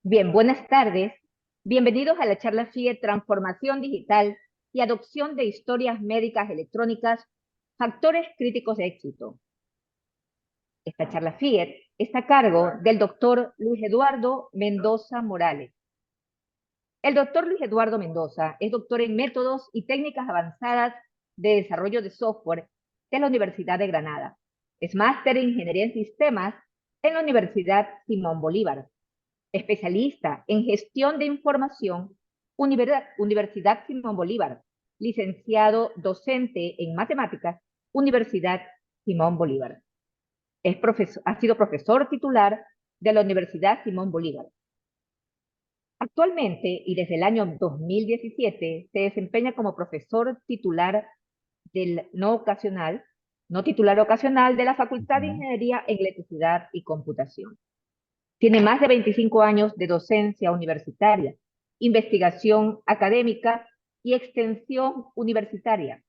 Bien, buenas tardes. Bienvenidos a la charla FIE Transformación Digital y Adopción de Historias Médicas Electrónicas, Factores Críticos de Éxito. Esta charla FIE está a cargo del doctor Luis Eduardo Mendoza Morales. El doctor Luis Eduardo Mendoza es doctor en Métodos y Técnicas Avanzadas de Desarrollo de Software de la Universidad de Granada. Es máster en Ingeniería en Sistemas en la Universidad Simón Bolívar. Especialista en Gestión de Información, Universidad Simón Bolívar. Licenciado docente en Matemáticas, Universidad Simón Bolívar. Ha sido profesor titular de la Universidad Simón Bolívar. Actualmente y desde el año 2017 se desempeña como profesor titular del no titular ocasional de la Facultad de Ingeniería en Electricidad y Computación. Tiene más de 25 años de docencia universitaria, investigación académica y extensión universitaria,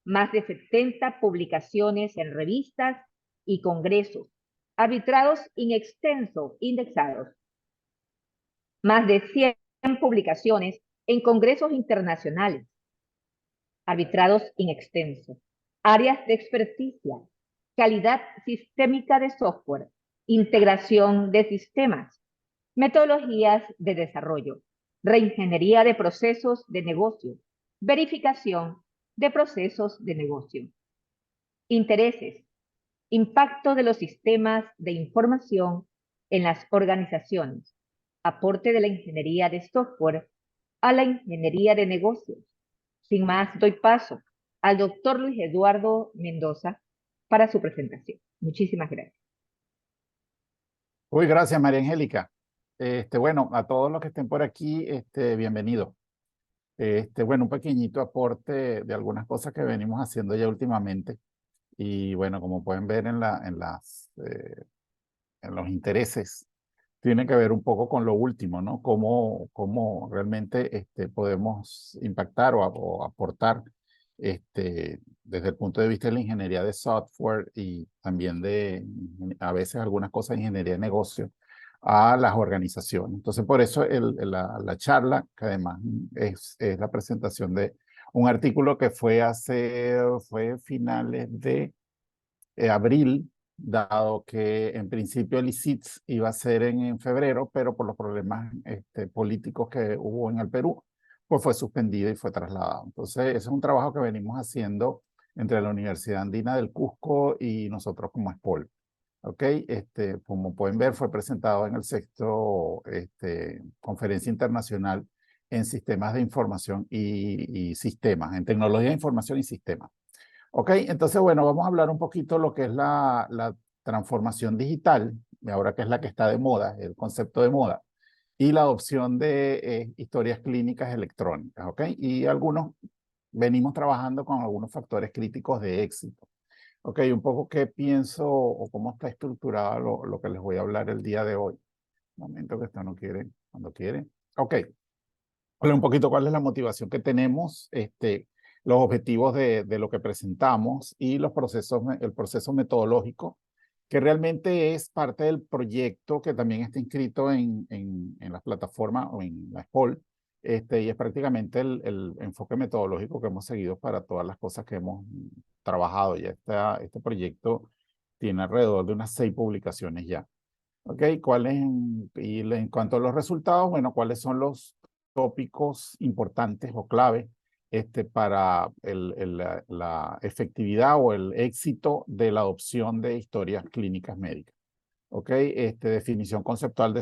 más de 70 publicaciones en revistas y congresos, arbitrados in extenso indexados, más de 100 publicaciones en congresos internacionales, arbitrados in extenso, áreas de experticia, calidad sistémica de software, integración de sistemas, metodologías de desarrollo, reingeniería de procesos de negocio, verificación de procesos de negocio. Intereses, impacto de los sistemas de información en las organizaciones, aporte de la ingeniería de software a la ingeniería de negocios. Sin más, doy paso al doctor Luis Eduardo Mendoza para su presentación. Muchísimas gracias. Uy, gracias, María Angélica. Bueno, a todos los que estén por aquí, bienvenidos. Bueno, un pequeñito aporte de algunas cosas que venimos haciendo ya últimamente. Y bueno, como pueden ver en los intereses, tiene que ver un poco con lo último, ¿no? Cómo realmente podemos impactar o aportar desde el punto de vista de la ingeniería de software y también a veces algunas cosas de ingeniería de negocio a las organizaciones. Entonces, por eso la charla, que además es la presentación de un artículo que fue finales de abril, dado que en principio el ICITS iba a ser en febrero, pero por los problemas políticos que hubo en el Perú, pues fue suspendido y fue trasladado. Entonces, ese es un trabajo que venimos haciendo entre la Universidad Andina del Cusco y nosotros como SPOL. ¿Ok? Como pueden ver, fue presentado en el sexto Conferencia Internacional en Sistemas de Información y Sistemas, en Tecnología de Información y Sistemas. Ok, entonces, bueno, vamos a hablar un poquito de lo que es la transformación digital, y ahora que es la que está de moda, el concepto de moda, y la adopción de historias clínicas electrónicas, ¿ok? Y venimos trabajando con algunos factores críticos de éxito. Ok, un poco qué pienso o cómo está estructurado lo que les voy a hablar el día de hoy. Un momento que esto no quiere, cuando quiere. Ok, hablar un poquito cuál es la motivación que tenemos, los objetivos de lo que presentamos y el proceso metodológico, que realmente es parte del proyecto que también está inscrito en las plataformas o en la SPOL, y es prácticamente el enfoque metodológico que hemos seguido para todas las cosas que hemos trabajado. Ya este proyecto tiene alrededor de unas 6 publicaciones ya. ¿Ok? Y en cuanto a los resultados, bueno, ¿cuáles son los tópicos importantes o clave para la efectividad o el éxito de la adopción de historias clínicas médicas? ¿Ok? Definición conceptual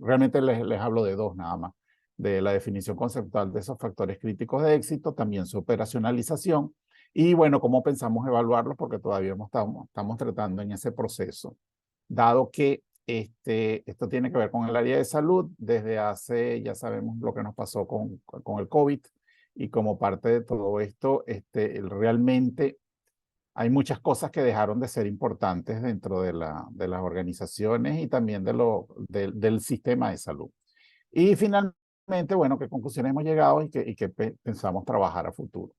realmente les hablo de 2 nada más, de la definición conceptual de esos factores críticos de éxito, también su operacionalización, y bueno, cómo pensamos evaluarlos, porque todavía estamos tratando en ese proceso, dado que esto tiene que ver con el área de salud. Ya sabemos lo que nos pasó con el COVID, y como parte de todo esto, realmente hay muchas cosas que dejaron de ser importantes dentro de las organizaciones y también del sistema de salud. Y finalmente, bueno, ¿qué conclusiones hemos llegado y qué pensamos trabajar a futuro?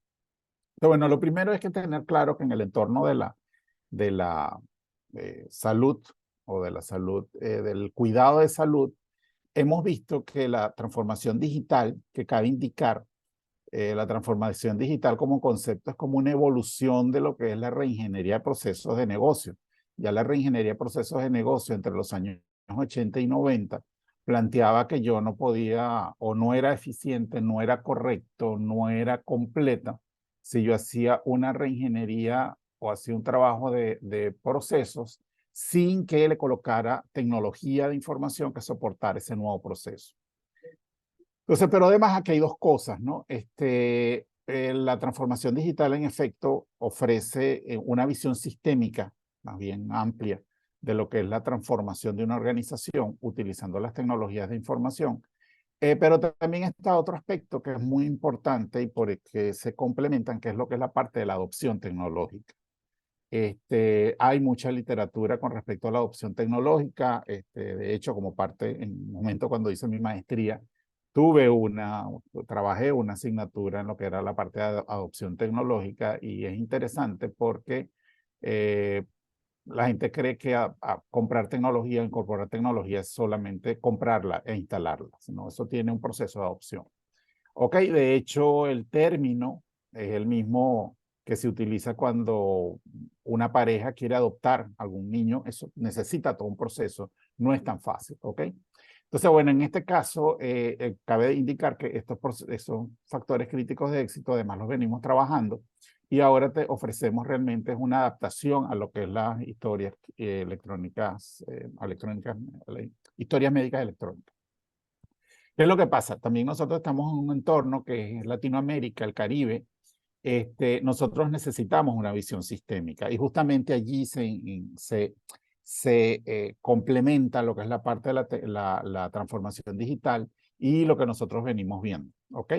Pero bueno, lo primero es que tener claro que en el entorno de la salud o de la salud, del cuidado de salud, hemos visto que la transformación digital, que cabe indicar, la transformación digital como concepto es como una evolución de lo que es la reingeniería de procesos de negocio. Ya la reingeniería de procesos de negocio entre los años 80 y 90 planteaba que yo no podía o no era eficiente, no era correcto, no era completa si yo hacía una reingeniería o hacía un trabajo de procesos sin que le colocara tecnología de información que soportara ese nuevo proceso. Entonces, pero además aquí hay dos cosas, ¿no? La transformación digital, en efecto, ofrece una visión sistémica, más bien amplia, de lo que es la transformación de una organización utilizando las tecnologías de información. Pero también está otro aspecto que es muy importante y por el que se complementan, que es lo que es la parte de la adopción tecnológica. Hay mucha literatura con respecto a la adopción tecnológica. De hecho, como parte, en un momento cuando hice mi maestría, trabajé una asignatura en lo que era la parte de adopción tecnológica y es interesante porque eh, la gente cree que a comprar tecnología, incorporar tecnología es solamente comprarla e instalarla, sino eso tiene un proceso de adopción. Ok, de hecho el término es el mismo que se utiliza cuando una pareja quiere adoptar algún niño, eso necesita todo un proceso, no es tan fácil, ¿ok? Entonces, bueno, en este caso, cabe indicar que estos factores críticos de éxito, además los venimos trabajando y ahora te ofrecemos realmente una adaptación a lo que es las historias historias médicas electrónicas. ¿Qué es lo que pasa? También nosotros estamos en un entorno que es Latinoamérica, el Caribe. Nosotros necesitamos una visión sistémica y justamente allí se complementa lo que es la parte de la transformación digital y lo que nosotros venimos viendo, ¿ok?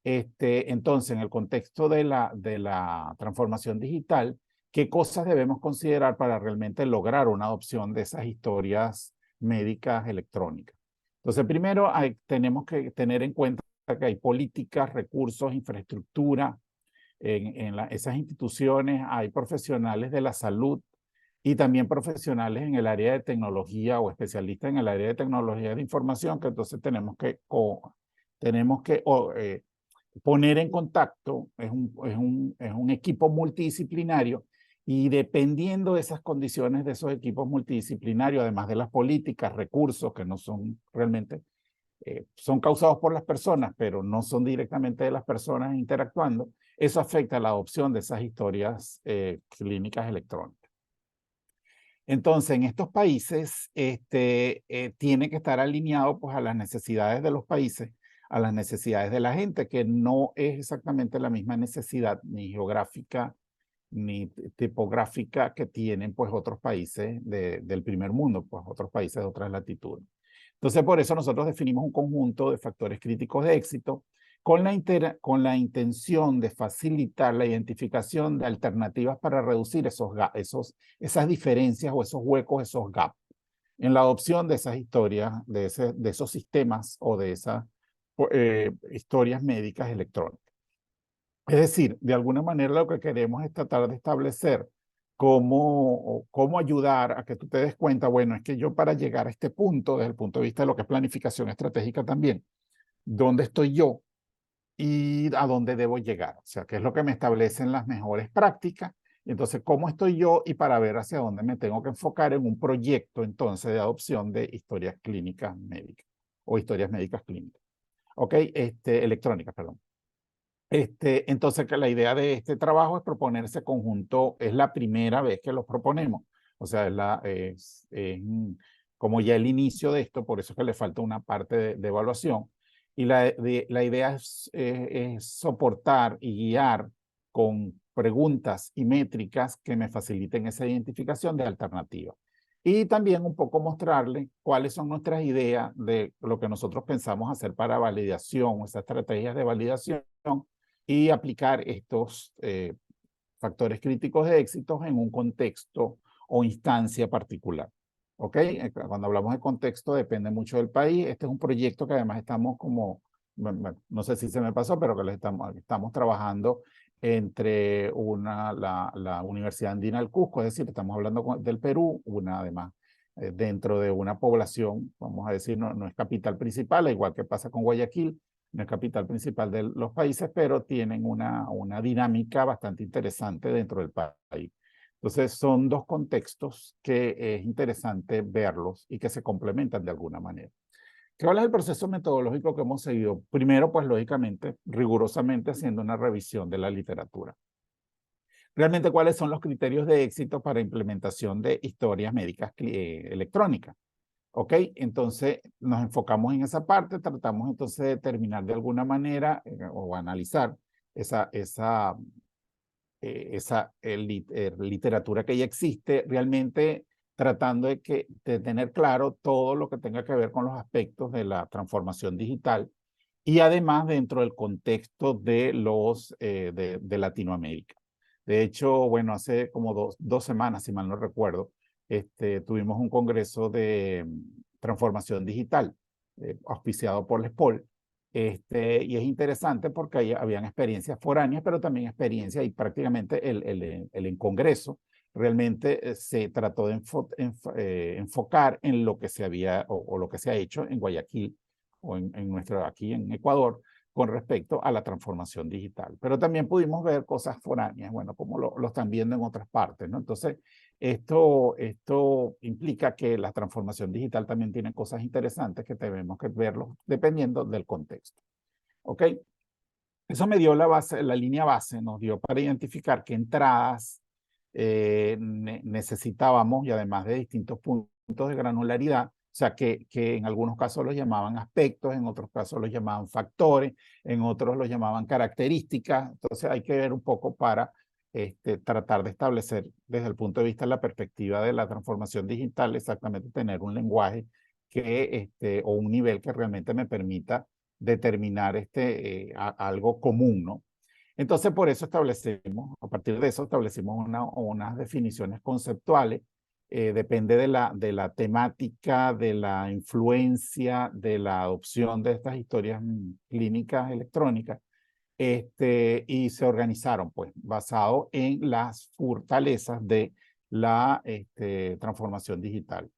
Entonces, en el contexto de la transformación digital, ¿qué cosas debemos considerar para realmente lograr una adopción de esas historias médicas electrónicas? Entonces, primero tenemos que tener en cuenta que hay políticas, recursos, infraestructura. Esas instituciones hay profesionales de la salud y también profesionales en el área de tecnología o especialistas en el área de tecnología de información que entonces tenemos que poner en contacto, es un equipo multidisciplinario y dependiendo de esas condiciones de esos equipos multidisciplinarios, además de las políticas, recursos que no son realmente, son causados por las personas, pero no son directamente de las personas interactuando, eso afecta a la adopción de esas historias clínicas electrónicas. Entonces, en estos países, tiene que estar alineado pues, a las necesidades de los países, a las necesidades de la gente, que no es exactamente la misma necesidad ni geográfica ni tipográfica que tienen pues, otros países del primer mundo, pues, otros países de otras latitudes. Entonces, por eso nosotros definimos un conjunto de factores críticos de éxito con la intención de facilitar la identificación de alternativas para reducir esas diferencias o esos huecos, esos gaps, en la adopción de esas historias, de esos sistemas o de esas historias médicas electrónicas. Es decir, de alguna manera lo que queremos es tratar de establecer cómo ayudar a que tú te des cuenta, bueno, es que yo para llegar a este punto, desde el punto de vista de lo que es planificación estratégica también, ¿dónde estoy yo? Y a dónde debo llegar. O sea, qué es lo que me establecen las mejores prácticas. Y entonces, ¿cómo estoy yo? Y para ver hacia dónde me tengo que enfocar en un proyecto entonces de adopción de historias clínicas médicas o historias médicas clínicas. ¿Ok? Electrónicas, perdón. Entonces, que la idea de este trabajo es proponer ese conjunto, es la primera vez que los proponemos. O sea, como ya el inicio de esto, por eso es que le falta una parte de evaluación. Y la idea es soportar y guiar con preguntas y métricas que me faciliten esa identificación de alternativas. Y también un poco mostrarle cuáles son nuestras ideas de lo que nosotros pensamos hacer para validación, esas estrategias de validación y aplicar estos factores críticos de éxito en un contexto o instancia particular. ¿Ok? Cuando hablamos de contexto depende mucho del país. Este es un proyecto que además estamos como, no sé si se me pasó, pero que estamos trabajando entre la Universidad Andina del Cusco, es decir, estamos hablando del Perú, además dentro de una población, vamos a decir, no es capital principal, igual que pasa con Guayaquil, no es capital principal de los países, pero tienen una dinámica bastante interesante dentro del país. Entonces, son dos contextos que es interesante verlos y que se complementan de alguna manera. ¿Cuál es el proceso metodológico que hemos seguido? Primero, pues lógicamente, rigurosamente haciendo una revisión de la literatura. Realmente, ¿cuáles son los criterios de éxito para implementación de historias médicas electrónicas? ¿Ok? Entonces, nos enfocamos en esa parte, tratamos entonces de determinar de alguna manera o analizar esa literatura que ya existe, realmente tratando de tener claro todo lo que tenga que ver con los aspectos de la transformación digital y además dentro del contexto de Latinoamérica. De hecho, bueno, hace como dos semanas, si mal no recuerdo, tuvimos un congreso de transformación digital auspiciado por la SPOL. Y es interesante porque ahí habían experiencias foráneas, pero también experiencias y prácticamente el Congreso realmente se trató de enfocar en lo que se había o lo que se ha hecho en Guayaquil o aquí en Ecuador con respecto a la transformación digital. Pero también pudimos ver cosas foráneas, bueno, como lo están viendo en otras partes, ¿no? Entonces, esto implica que la transformación digital también tiene cosas interesantes que tenemos que verlo dependiendo del contexto. ¿Ok? Eso me dio la línea base, nos dio para identificar qué entradas necesitábamos y además de distintos puntos de granularidad, o sea, que en algunos casos los llamaban aspectos, en otros casos los llamaban factores, en otros los llamaban características. Entonces hay que ver un poco para tratar de establecer desde el punto de vista de la perspectiva de la transformación digital, exactamente tener un lenguaje o un nivel que realmente me permita determinar algo común, ¿no? Entonces, por eso a partir de eso establecimos unas definiciones conceptuales. Depende de la temática, de la influencia, de la adopción de estas historias clínicas electrónicas, y se organizaron, pues, basado en las fortalezas de la transformación digital.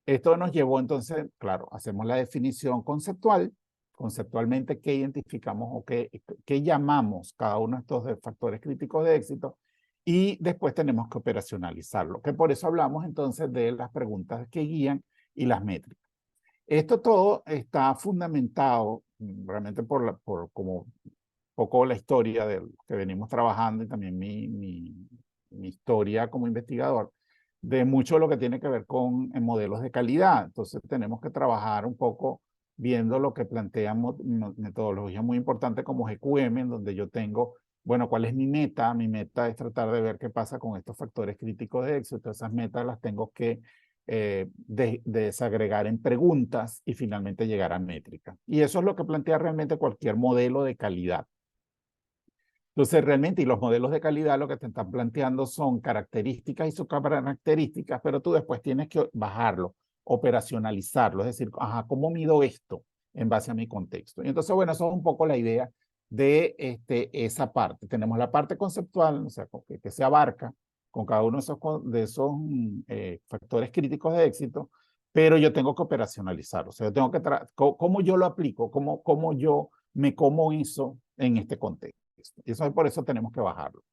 Esto nos llevó entonces, claro, hacemos la definición conceptual, conceptualmente qué identificamos o qué llamamos cada uno de estos factores críticos de éxito y después tenemos que operacionalizarlo, que por eso hablamos entonces de las preguntas que guían y las métricas. Esto todo está fundamentado realmente por como poco la historia de que venimos trabajando y también mi historia como investigador de mucho lo que tiene que ver con modelos de calidad. Entonces tenemos que trabajar un poco viendo lo que planteamos metodología muy importante como GQM, en donde yo tengo, bueno, ¿cuál es mi meta? Mi meta es tratar de ver qué pasa con estos factores críticos de éxito. Esas metas las tengo que desagregar en preguntas y finalmente llegar a métricas. Y eso es lo que plantea realmente cualquier modelo de calidad. Entonces, realmente, y los modelos de calidad lo que te están planteando son características y subcaracterísticas, pero tú después tienes que bajarlo, operacionalizarlo, es decir, ajá, ¿cómo mido esto en base a mi contexto? Y entonces, bueno, eso es un poco la idea de esa parte. Tenemos la parte conceptual, o sea, que se abarca con cada uno de esos factores críticos de éxito, pero yo tengo que operacionalizarlo, o sea, yo tengo que, ¿cómo yo lo aplico? ¿Cómo yo me como eso en este contexto? Y eso por eso tenemos que bajarlo.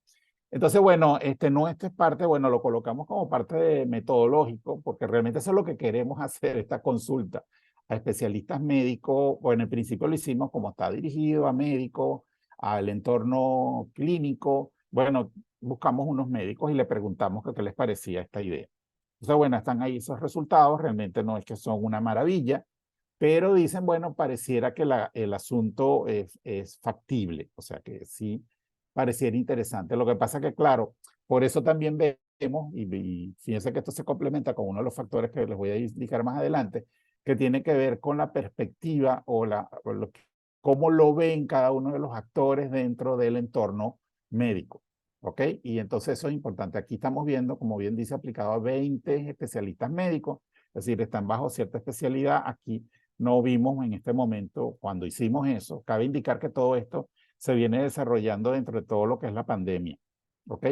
Entonces, bueno, nuestra parte, bueno, lo colocamos como parte de metodológico, porque realmente eso es lo que queremos hacer, esta consulta a especialistas médicos. Bueno, en principio lo hicimos como está dirigido a médicos, al entorno clínico. Bueno, buscamos unos médicos y le preguntamos qué les parecía esta idea. Entonces, bueno, están ahí esos resultados, realmente no es que son una maravilla, pero dicen, bueno, pareciera que el asunto es factible, o sea que sí pareciera interesante. Lo que pasa que, claro, por eso también vemos, y fíjense que esto se complementa con uno de los factores que les voy a indicar más adelante, que tiene que ver con la perspectiva cómo lo ven cada uno de los actores dentro del entorno médico. ¿Ok? Y entonces eso es importante. Aquí estamos viendo, como bien dice, aplicado a 20 especialistas médicos, es decir, están bajo cierta especialidad. Aquí no vimos en este momento, cuando hicimos eso, cabe indicar que todo esto se viene desarrollando dentro de todo lo que es la pandemia. ¿Ok?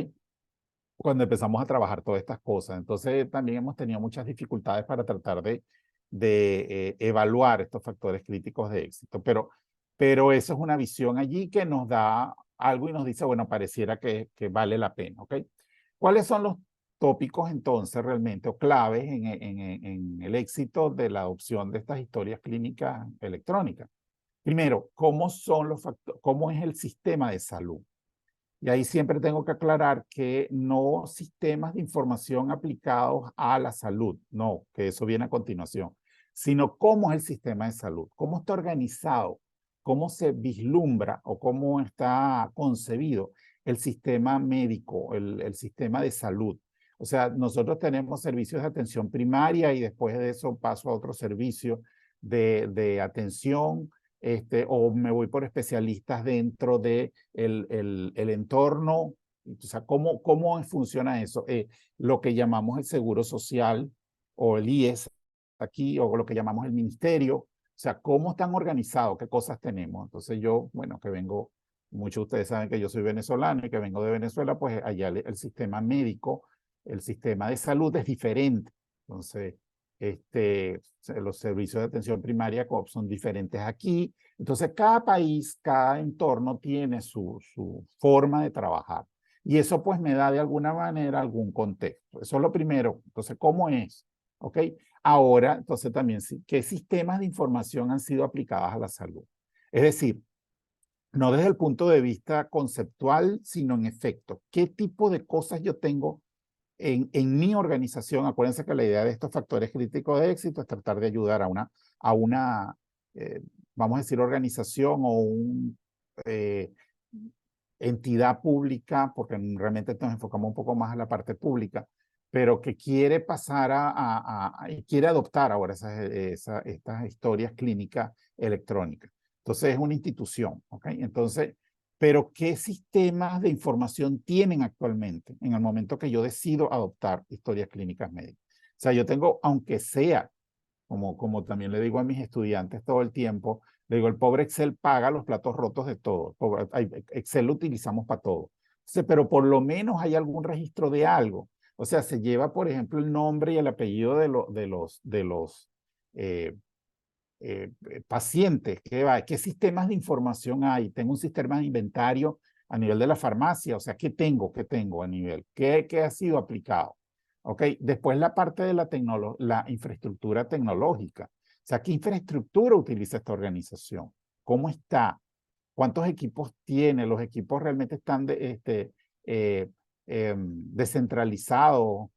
cuando empezamos a trabajar todas estas cosas. Entonces también hemos tenido muchas dificultades para tratar de evaluar estos factores críticos de éxito. Pero eso es una visión allí que nos da algo y nos dice, bueno, pareciera que vale la pena, ¿ok? ¿Cuáles son los tópicos entonces realmente o claves en el éxito de la adopción de estas historias clínicas electrónicas? Primero, ¿cómo es el sistema de salud? Y ahí siempre tengo que aclarar que no sistemas de información aplicados a la salud, no, que eso viene a continuación, sino cómo es el sistema de salud, cómo está organizado, cómo se vislumbra o cómo está concebido el sistema médico, el sistema de salud. O sea, nosotros tenemos servicios de atención primaria y después de eso paso a otro servicio de atención, o me voy por especialistas dentro de el entorno. O sea, ¿cómo funciona eso? Lo que llamamos el seguro social o el IES aquí, o lo que llamamos el ministerio. O sea, ¿cómo están organizados? ¿Qué cosas tenemos? Entonces yo, bueno, que vengo, muchos de ustedes saben que yo soy venezolano y que vengo de Venezuela, pues allá el sistema médico, el sistema de salud es diferente. Entonces, los servicios de atención primaria son diferentes aquí. Entonces, cada país, cada entorno tiene su forma de trabajar. Y eso pues me da de alguna manera algún contexto. Eso es lo primero. Entonces, ¿cómo es? ¿Ok? Ahora, entonces también, ¿qué sistemas de información han sido aplicados a la salud? Es decir, no desde el punto de vista conceptual, sino en efecto. ¿Qué tipo de cosas yo tengo en mi organización? Acuérdense que la idea de estos factores críticos de éxito es tratar de ayudar a una vamos a decir, organización o una entidad pública, porque realmente nos enfocamos un poco más a la parte pública, pero que quiere pasar y quiere adoptar ahora estas historias clínicas electrónicas. Entonces es una institución, ¿ok? Entonces, pero ¿qué sistemas de información tienen actualmente en el momento que yo decido adoptar historias clínicas médicas? O sea, yo tengo, aunque sea, como también le digo a mis estudiantes todo el tiempo, le digo, el pobre Excel paga los platos rotos de todo. Excel lo utilizamos para todo. Entonces, pero por lo menos hay algún registro de algo. O sea, se lleva, por ejemplo, el nombre y el apellido de los pacientes. ¿Qué sistemas de información hay? Tengo un sistema de inventario a nivel de la farmacia. O sea, ¿qué tengo? ¿Qué tengo a nivel? ¿Qué ha sido aplicado? ¿Ok? Después la parte de la infraestructura tecnológica. O sea, ¿qué infraestructura utiliza esta organización? ¿Cómo está? ¿Cuántos equipos tiene? ¿Los equipos realmente están descentralizados?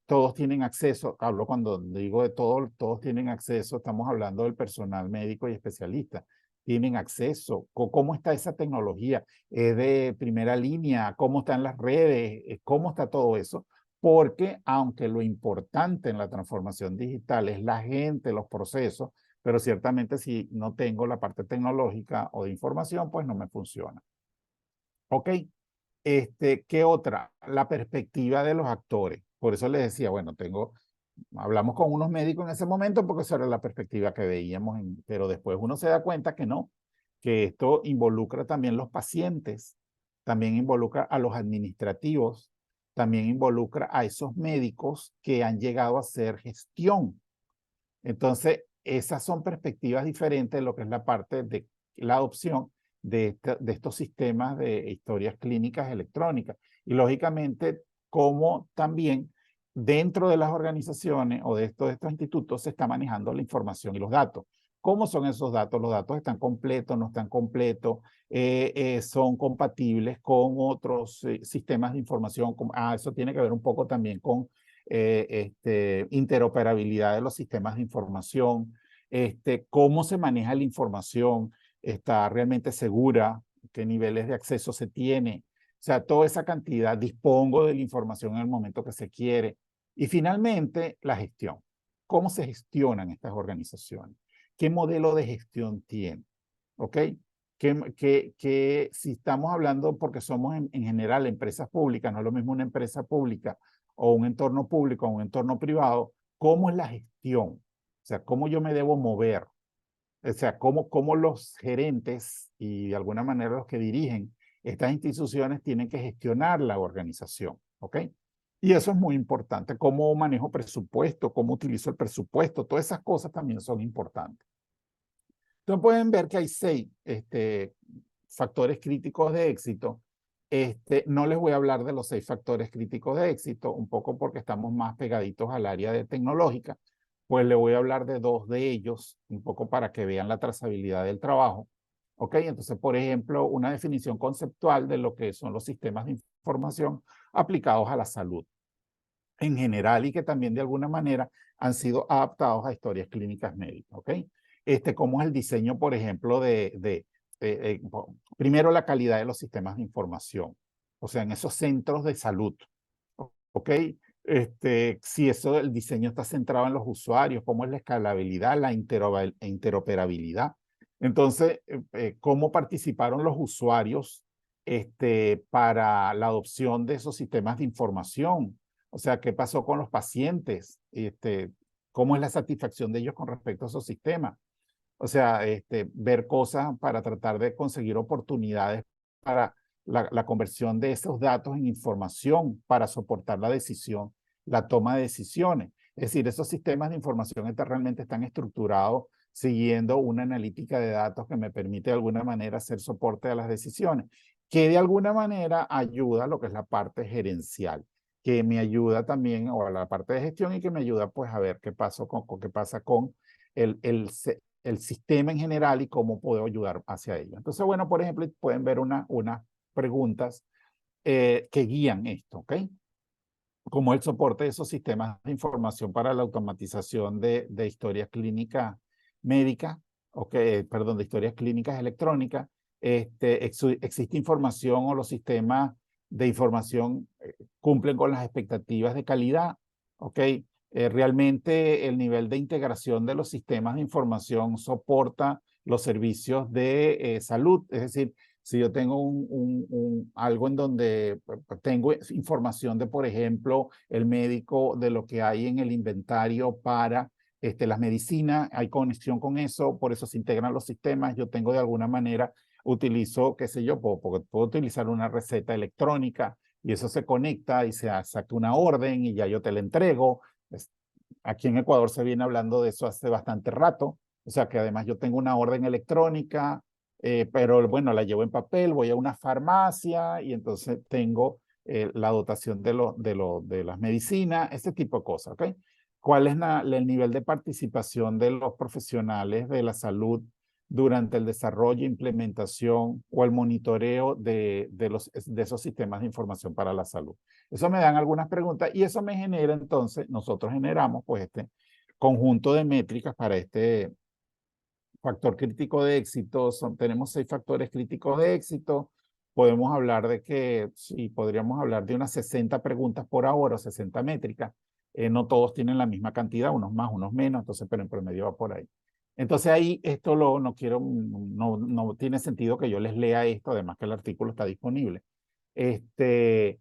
Todos tienen acceso. Hablo cuando digo de todos tienen acceso, estamos hablando del personal médico y especialista. Tienen acceso. ¿Cómo está esa tecnología? ¿Es de primera línea? ¿Cómo están las redes? ¿Cómo está todo eso? Porque aunque lo importante en la transformación digital es la gente, los procesos, pero ciertamente si no tengo la parte tecnológica o de información, pues no me funciona. ¿Ok? ¿Qué otra? La perspectiva de los actores. Por eso les decía, bueno, hablamos con unos médicos en ese momento porque esa era la perspectiva que veíamos, pero después uno se da cuenta que no, que esto involucra también los pacientes, también involucra a los administrativos, también involucra a esos médicos que han llegado a hacer gestión. Entonces, esas son perspectivas diferentes de lo que es la parte de la adopción de estos sistemas de historias clínicas electrónicas. Y lógicamente, cómo también dentro de las organizaciones o de estos institutos se está manejando la información y los datos. ¿Cómo son esos datos? ¿Los datos están completos, no están completos? ¿Son compatibles con otros sistemas de información? Eso tiene que ver un poco también con interoperabilidad de los sistemas de información, cómo se maneja la información, está realmente segura, qué niveles de acceso se tiene, o sea, toda esa cantidad, dispongo de la información en el momento que se quiere. Y finalmente, la gestión. ¿Cómo se gestionan estas organizaciones? ¿Qué modelo de gestión tienen? ¿Ok? Si estamos hablando, porque somos en general empresas públicas, no es lo mismo una empresa pública o un entorno público o un entorno privado, ¿cómo es la gestión? O sea, ¿cómo yo me debo mover? O sea, ¿cómo los gerentes y de alguna manera los que dirigen estas instituciones tienen que gestionar la organización? ¿ok? Y eso es muy importante. Cómo manejo presupuesto, cómo utilizo el presupuesto, todas esas cosas también son importantes. Entonces pueden ver que hay 6 factores críticos de éxito. No les voy a hablar de los 6 factores críticos de éxito, un poco porque estamos más pegaditos al área de tecnológica, pues le voy a hablar de 2 de ellos, un poco para que vean la trazabilidad del trabajo. ¿Ok? Entonces, por ejemplo, una definición conceptual de lo que son los sistemas de información aplicados a la salud en general y que también de alguna manera han sido adaptados a historias clínicas médicas. ¿Ok? ¿Cómo es el diseño, por ejemplo, primero la calidad de los sistemas de información, o sea, en esos centros de salud? ¿Ok? Si eso, el diseño está centrado en los usuarios, cómo es la escalabilidad, la interoperabilidad. Entonces, cómo participaron los usuarios para la adopción de esos sistemas de información. O sea, qué pasó con los pacientes, cómo es la satisfacción de ellos con respecto a esos sistemas. O sea, ver cosas para tratar de conseguir oportunidades para la conversión de esos datos en información para soportar la decisión, la toma de decisiones. Es decir, esos sistemas de información realmente están estructurados siguiendo una analítica de datos que me permite de alguna manera hacer soporte a las decisiones, que de alguna manera ayuda a lo que es la parte gerencial, que me ayuda también, o a la parte de gestión y que me ayuda pues a ver qué pasa con el sistema en general y cómo puedo ayudar hacia ello. Entonces, bueno, por ejemplo, pueden ver unas preguntas que guían esto, ¿ok? Como el soporte de esos sistemas de información para la automatización de historias clínicas médicas, perdón, de historias clínicas electrónicas. Existe información o los sistemas de información cumplen con las expectativas de calidad, ¿ok? Realmente el nivel de integración de los sistemas de información soporta los servicios de salud, es decir, si yo tengo algo en donde tengo información de, por ejemplo, el médico, de lo que hay en el inventario para las medicinas, hay conexión con eso, por eso se integran los sistemas, yo tengo de alguna manera, utilizo, qué sé yo, puedo utilizar una receta electrónica y eso se conecta y se saca una orden y ya yo te la entrego. Aquí en Ecuador se viene hablando de eso hace bastante rato, o sea que además yo tengo una orden electrónica, pero bueno, la llevo en papel, voy a una farmacia y entonces tengo la dotación de las medicinas, ese tipo de cosas, ¿ok? ¿Cuál es el nivel de participación de los profesionales de la salud durante el desarrollo, implementación o el monitoreo de esos sistemas de información para la salud? Eso me dan algunas preguntas y eso me genera entonces, nosotros generamos pues este conjunto de métricas para este factor crítico de éxito. Tenemos 6 factores críticos de éxito. Podemos hablar de que, sí, podríamos hablar de unas 60 preguntas por hora o 60 métricas. No todos tienen la misma cantidad, unos más, unos menos, entonces, pero en promedio va por ahí. Entonces ahí no quiero, no tiene sentido que yo les lea esto, además que el artículo está disponible. Eh,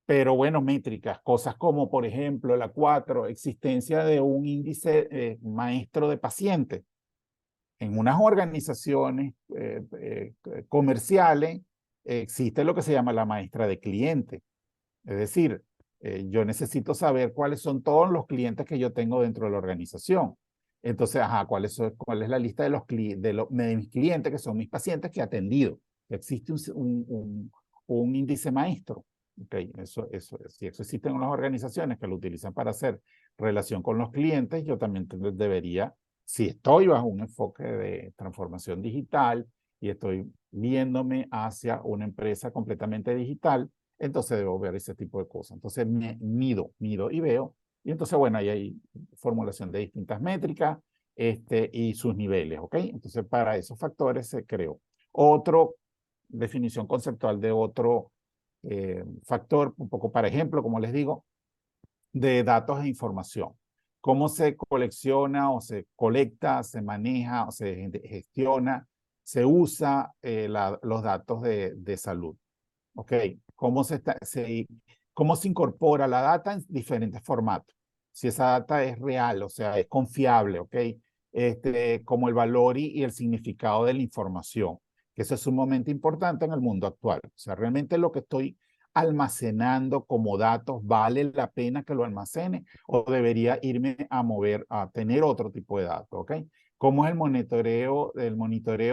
pero bueno, métricas, cosas como, por ejemplo, la 4, existencia de un índice maestro de pacientes. En unas organizaciones comerciales existe lo que se llama la maestra de clientes. Es decir, yo necesito saber cuáles son todos los clientes que yo tengo dentro de la organización. Entonces, ajá, ¿cuál es la lista de mis clientes, que son mis pacientes que he atendido? Existe un índice maestro. Okay, si eso existe en las organizaciones que lo utilizan para hacer relación con los clientes, yo también debería, si estoy bajo un enfoque de transformación digital y estoy viéndome hacia una empresa completamente digital, entonces debo ver ese tipo de cosas. Entonces mido y veo. Y entonces, bueno, ahí hay formulación de distintas métricas y sus niveles, ¿ok? Entonces, para esos factores se creó. Otro definición conceptual de otro factor, un poco para ejemplo, como les digo, de datos e información. Cómo se colecciona o se colecta, se maneja o se gestiona, se usa los datos de salud. ¿Ok? Cómo se incorpora la data en diferentes formatos. Si esa data es real, o sea, es confiable, ¿ok? Como el valor y el significado de la información, que eso es sumamente importante en el mundo actual. O sea, realmente lo que estoy almacenando como datos? ¿Vale la pena que lo almacene o debería irme a mover a tener otro tipo de datos? ¿Ok? ¿Cómo es el monitoreo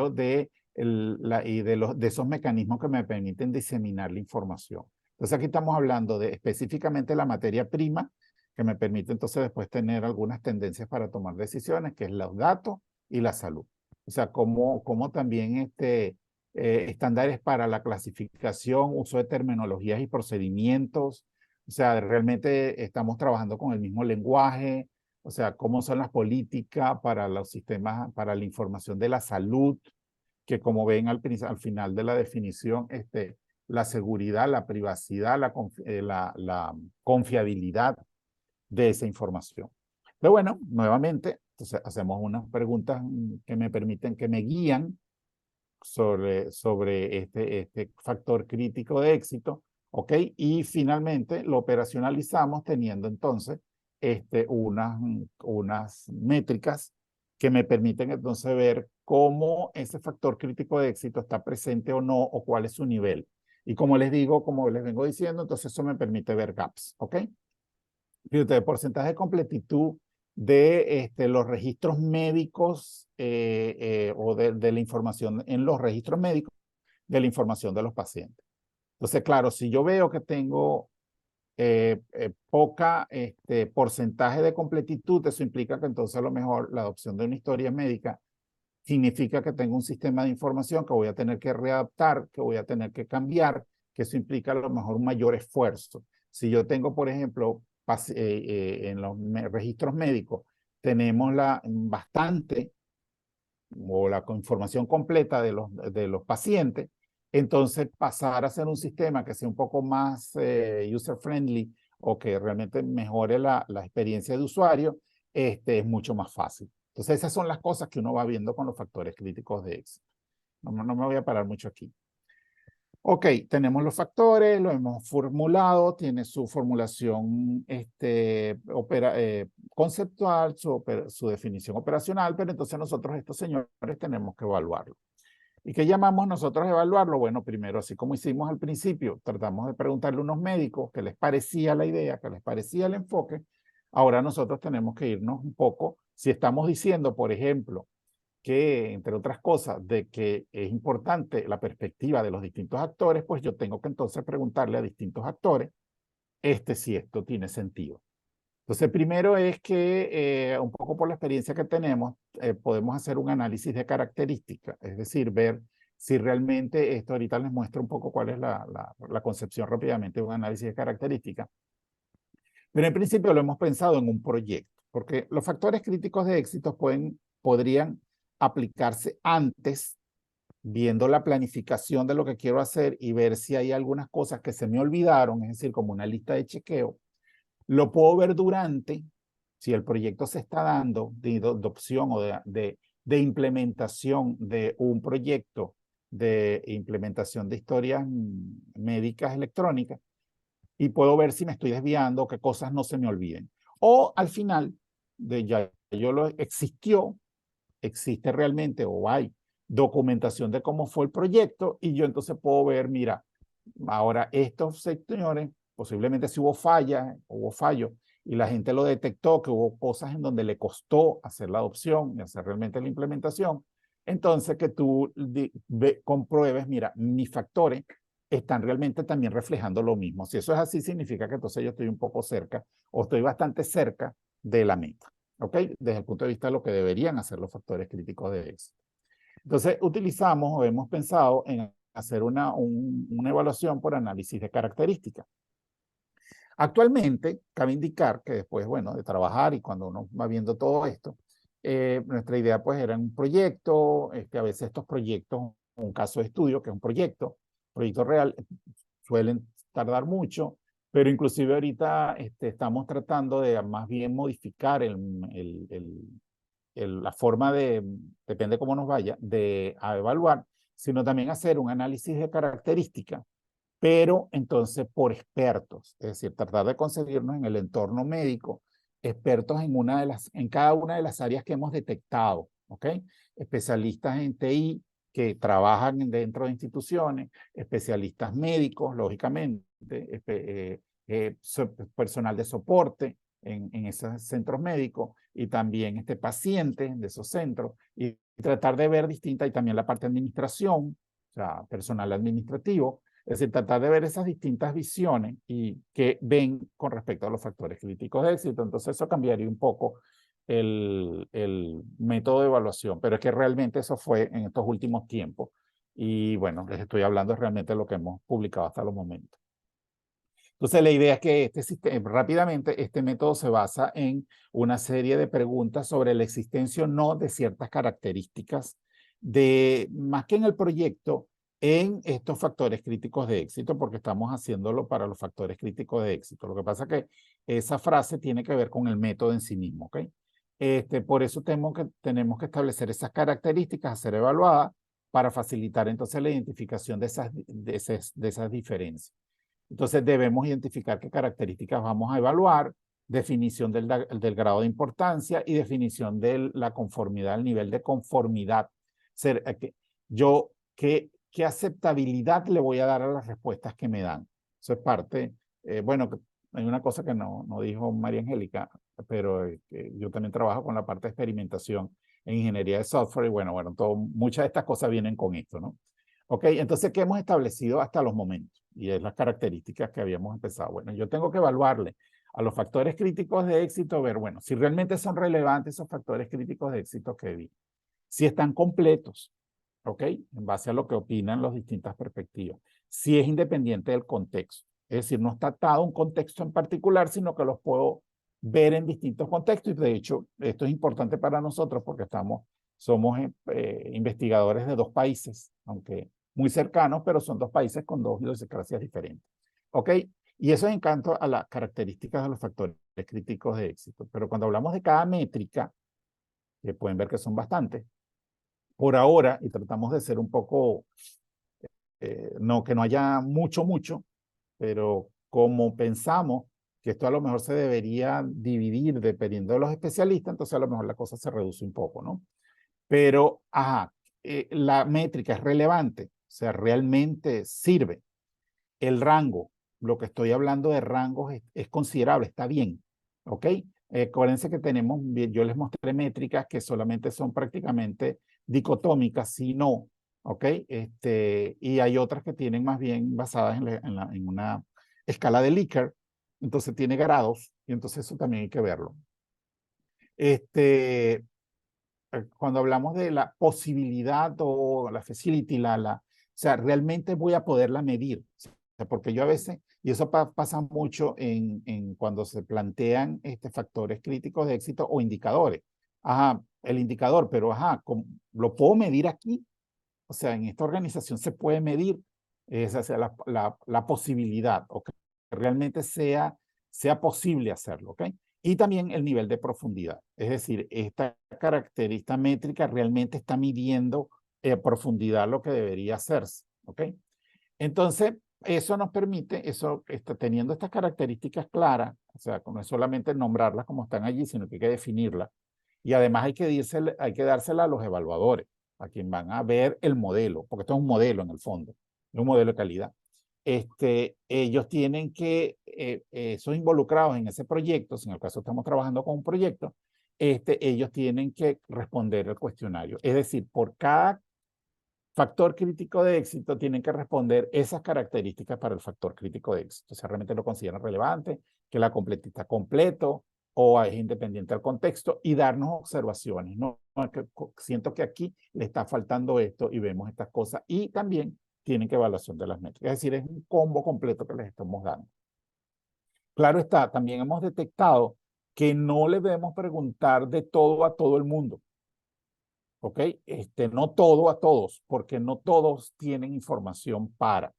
de, de esos mecanismos que me permiten diseminar la información? Entonces aquí estamos hablando de específicamente la materia prima, que me permite entonces después tener algunas tendencias para tomar decisiones, que es los datos y la salud. O sea, cómo también estándares para la clasificación, uso de terminologías y procedimientos. O sea, realmente estamos trabajando con el mismo lenguaje. O sea, cómo son las políticas para los sistemas, para la información de la salud, que como ven al final de la definición, la seguridad, la privacidad, la confiabilidad de esa información. Pero bueno, nuevamente, entonces hacemos unas preguntas que me permiten, que me guían sobre este factor crítico de éxito, ¿ok? Y finalmente lo operacionalizamos teniendo entonces unas métricas que me permiten entonces ver cómo ese factor crítico de éxito está presente o no, o cuál es su nivel. Y como les digo, como les vengo diciendo, entonces eso me permite ver gaps, ¿ok? Fíjate, el porcentaje de completitud de los registros médicos o de la información en los registros médicos de la información de los pacientes. Entonces, claro, si yo veo que tengo poca porcentaje de completitud, eso implica que entonces a lo mejor la adopción de una historia médica significa que tengo un sistema de información que voy a tener que readaptar, que voy a tener que cambiar, que eso implica a lo mejor un mayor esfuerzo. Si yo tengo, por ejemplo, en los registros médicos, tenemos bastante o la información completa de los pacientes, entonces pasar a ser un sistema que sea un poco más user-friendly o que realmente mejore la experiencia de usuario, es mucho más fácil. Entonces esas son las cosas que uno va viendo con los factores críticos de éxito. No me voy a parar mucho aquí. Ok, tenemos los factores, lo hemos formulado, tiene su formulación conceptual, su definición operacional, pero entonces nosotros estos señores tenemos que evaluarlo. ¿Y qué llamamos nosotros evaluarlo? Bueno, primero, así como hicimos al principio, tratamos de preguntarle a unos médicos qué les parecía la idea, qué les parecía el enfoque. Ahora nosotros tenemos que irnos un poco, si estamos diciendo, por ejemplo, que, entre otras cosas, de que es importante la perspectiva de los distintos actores, pues yo tengo que entonces preguntarle a distintos actores si esto tiene sentido. Entonces, primero es que, un poco por la experiencia que tenemos, podemos hacer un análisis de características, es decir, ver si realmente esto ahorita les muestra un poco cuál es la concepción rápidamente de un análisis de características. Pero en principio lo hemos pensado en un proyecto, porque los factores críticos de éxito podrían aplicarse antes, viendo la planificación de lo que quiero hacer y ver si hay algunas cosas que se me olvidaron, es decir, como una lista de chequeo. Lo puedo ver durante, si el proyecto se está dando de adopción o de implementación de un proyecto de implementación de historias médicas electrónicas, y puedo ver si me estoy desviando, qué cosas no se me olviden. O al final, existe realmente o hay documentación de cómo fue el proyecto y yo entonces puedo ver, mira, ahora estos señores, posiblemente si hubo fallo y la gente lo detectó, que hubo cosas en donde le costó hacer la adopción y hacer realmente la implementación, entonces que tú compruebes, mira, mis factores están realmente también reflejando lo mismo. Si eso es así, significa que entonces yo estoy un poco cerca o estoy bastante cerca de la meta. ¿Ok? Desde el punto de vista de lo que deberían hacer los factores críticos de éxito. Entonces, utilizamos o hemos pensado en hacer una evaluación por análisis de características. Actualmente, cabe indicar que después, bueno, de trabajar y cuando uno va viendo todo esto, nuestra idea pues era un proyecto, a veces estos proyectos, un caso de estudio, que es un proyecto real, suelen tardar mucho, pero inclusive ahorita estamos tratando de más bien modificar la forma depende cómo nos vaya, a evaluar, sino también hacer un análisis de características, pero entonces por expertos, es decir, tratar de conseguirnos en el entorno médico, expertos en cada una de las áreas que hemos detectado, ¿ok? Especialistas en TI que trabajan dentro de instituciones, especialistas médicos, lógicamente, personal de soporte en esos centros médicos y también pacientes de esos centros y tratar de ver distintas, y también la parte de administración, o sea, personal administrativo, es decir, tratar de ver esas distintas visiones y que ven con respecto a los factores críticos de éxito. Entonces eso cambiaría un poco el método de evaluación, pero es que realmente eso fue en estos últimos tiempos. Y bueno, les estoy hablando realmente de lo que hemos publicado hasta los momentos. Entonces la idea es que rápidamente este método se basa en una serie de preguntas sobre la existencia o no de ciertas características más que en el proyecto, en estos factores críticos de éxito, porque estamos haciéndolo para los factores críticos de éxito. Lo que pasa es que esa frase tiene que ver con el método en sí mismo, ¿ok? Por eso tenemos que establecer esas características a ser evaluadas para facilitar entonces la identificación de esas diferencias. Entonces debemos identificar qué características vamos a evaluar, definición del grado de importancia y definición de la conformidad, el nivel de conformidad. ¿Qué aceptabilidad le voy a dar a las respuestas que me dan? Eso es parte, bueno, hay una cosa que no dijo María Angélica, pero yo también trabajo con la parte de experimentación en ingeniería de software y bueno, muchas de estas cosas vienen con esto, ¿no? Ok, entonces, ¿qué hemos establecido hasta los momentos? Y es las características que habíamos empezado. Bueno, yo tengo que evaluarle a los factores críticos de éxito, ver, bueno, si realmente son relevantes esos factores críticos de éxito que vi. Si están completos, ¿ok? En base a lo que opinan las distintas perspectivas. Si es independiente del contexto. Es decir, no está atado a un contexto en particular, sino que los puedo ver en distintos contextos. Y de hecho, esto es importante para nosotros porque somos investigadores de dos países, aunque muy cercanos, pero son dos países con dos idiosincrasias diferentes. ¿Ok? Y eso es en cuanto a las características de los factores críticos de éxito. Pero cuando hablamos de cada métrica, que pueden ver que son bastantes, por ahora, y tratamos de ser un poco, que no haya mucho, pero como pensamos que esto a lo mejor se debería dividir dependiendo de los especialistas, entonces a lo mejor la cosa se reduce un poco, ¿no? Pero, la métrica es relevante, o sea, realmente sirve. El rango, lo que estoy hablando de rangos es considerable, está bien, ¿ok? Acuérdense que yo les mostré métricas que solamente son prácticamente dicotómicas, sí, no, ¿ok? Y hay otras que tienen más bien basadas en una escala de Likert, entonces tiene grados, y entonces eso también hay que verlo. Cuando hablamos de la posibilidad o la facility, o sea, realmente voy a poderla medir. O sea, porque yo a veces, y eso pasa mucho cuando se plantean factores críticos de éxito o indicadores. Ajá, el indicador, pero ajá, ¿lo puedo medir aquí? O sea, en esta organización se puede medir esa sea la posibilidad, o que realmente sea posible hacerlo, ¿ok? Y también el nivel de profundidad. Es decir, esta característica métrica realmente está midiendo profundidad lo que debería hacerse, ¿ok? Entonces, eso nos permite, teniendo estas características claras, o sea, no es solamente nombrarlas como están allí, sino que hay que definirlas. Y además hay que dársela a los evaluadores, a quien van a ver el modelo, porque esto es un modelo en el fondo, es un modelo de calidad. Ellos tienen que, esos involucrados en ese proyecto, si en el caso estamos trabajando con un proyecto, ellos tienen que responder el cuestionario. Es decir, por cada factor crítico de éxito tienen que responder esas características para el factor crítico de éxito. O sea, realmente lo consideran relevante, que la está completo o es independiente del contexto y darnos observaciones. ¿No? Siento que aquí le está faltando esto y vemos estas cosas y también tienen que evaluación de las métricas. Es decir, es un combo completo que les estamos dando. Claro está, también hemos detectado que no le debemos preguntar de todo a todo el mundo. ¿Ok? No todo a todos, porque no todos tienen información para.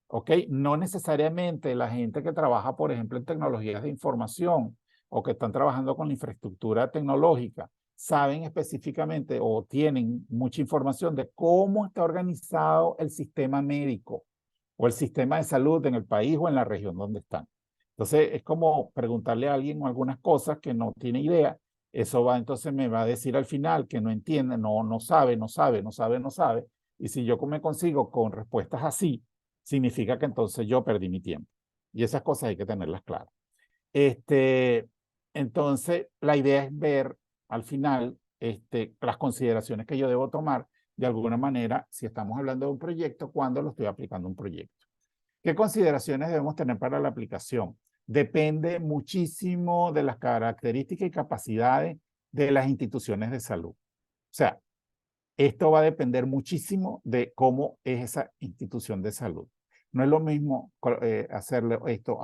¿Ok? No necesariamente la gente que trabaja, por ejemplo, en tecnologías de información o que están trabajando con la infraestructura tecnológica, saben específicamente o tienen mucha información de cómo está organizado el sistema médico o el sistema de salud en el país o en la región donde están. Entonces, es como preguntarle a alguien algunas cosas que no tiene idea Eso va, entonces me va a decir al final que no entiende, no sabe, no sabe, no sabe, no sabe. Y si yo me consigo con respuestas así, significa que entonces yo perdí mi tiempo. Y esas cosas hay que tenerlas claras. Entonces, la idea es ver al final las consideraciones que yo debo tomar de alguna manera, si estamos hablando de un proyecto, cuando lo estoy aplicando a un proyecto. ¿Qué consideraciones debemos tener para la aplicación? Depende muchísimo de las características y capacidades de las instituciones de salud. O sea, esto va a depender muchísimo de cómo es esa institución de salud. No es lo mismo hacerle esto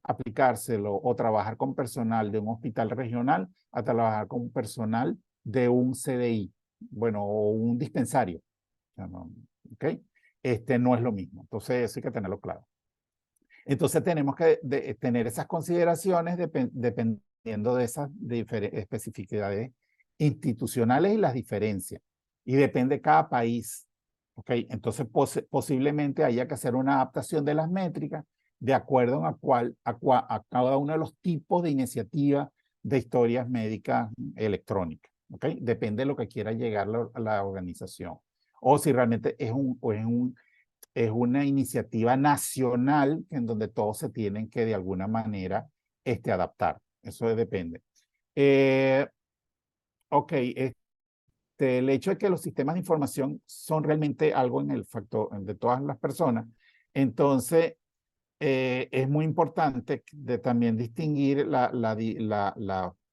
aplicárselo o trabajar con personal de un hospital regional a trabajar con personal de un CDI, bueno, o un dispensario. ¿Ok? No es lo mismo. Entonces, eso hay que tenerlo claro. Entonces, tenemos que tener esas consideraciones dependiendo de esas especificidades institucionales y las diferencias. Y depende de cada país. ¿Ok? Entonces, posiblemente haya que hacer una adaptación de las métricas de acuerdo a cada uno de los tipos de iniciativas de historias médicas electrónicas. ¿Ok? Depende de lo que quiera llegar la organización. O si realmente es una iniciativa nacional en donde todos se tienen que de alguna manera adaptar. Eso depende. Ok, el hecho de que los sistemas de información son realmente algo en el factor de todas las personas, entonces es muy importante también distinguir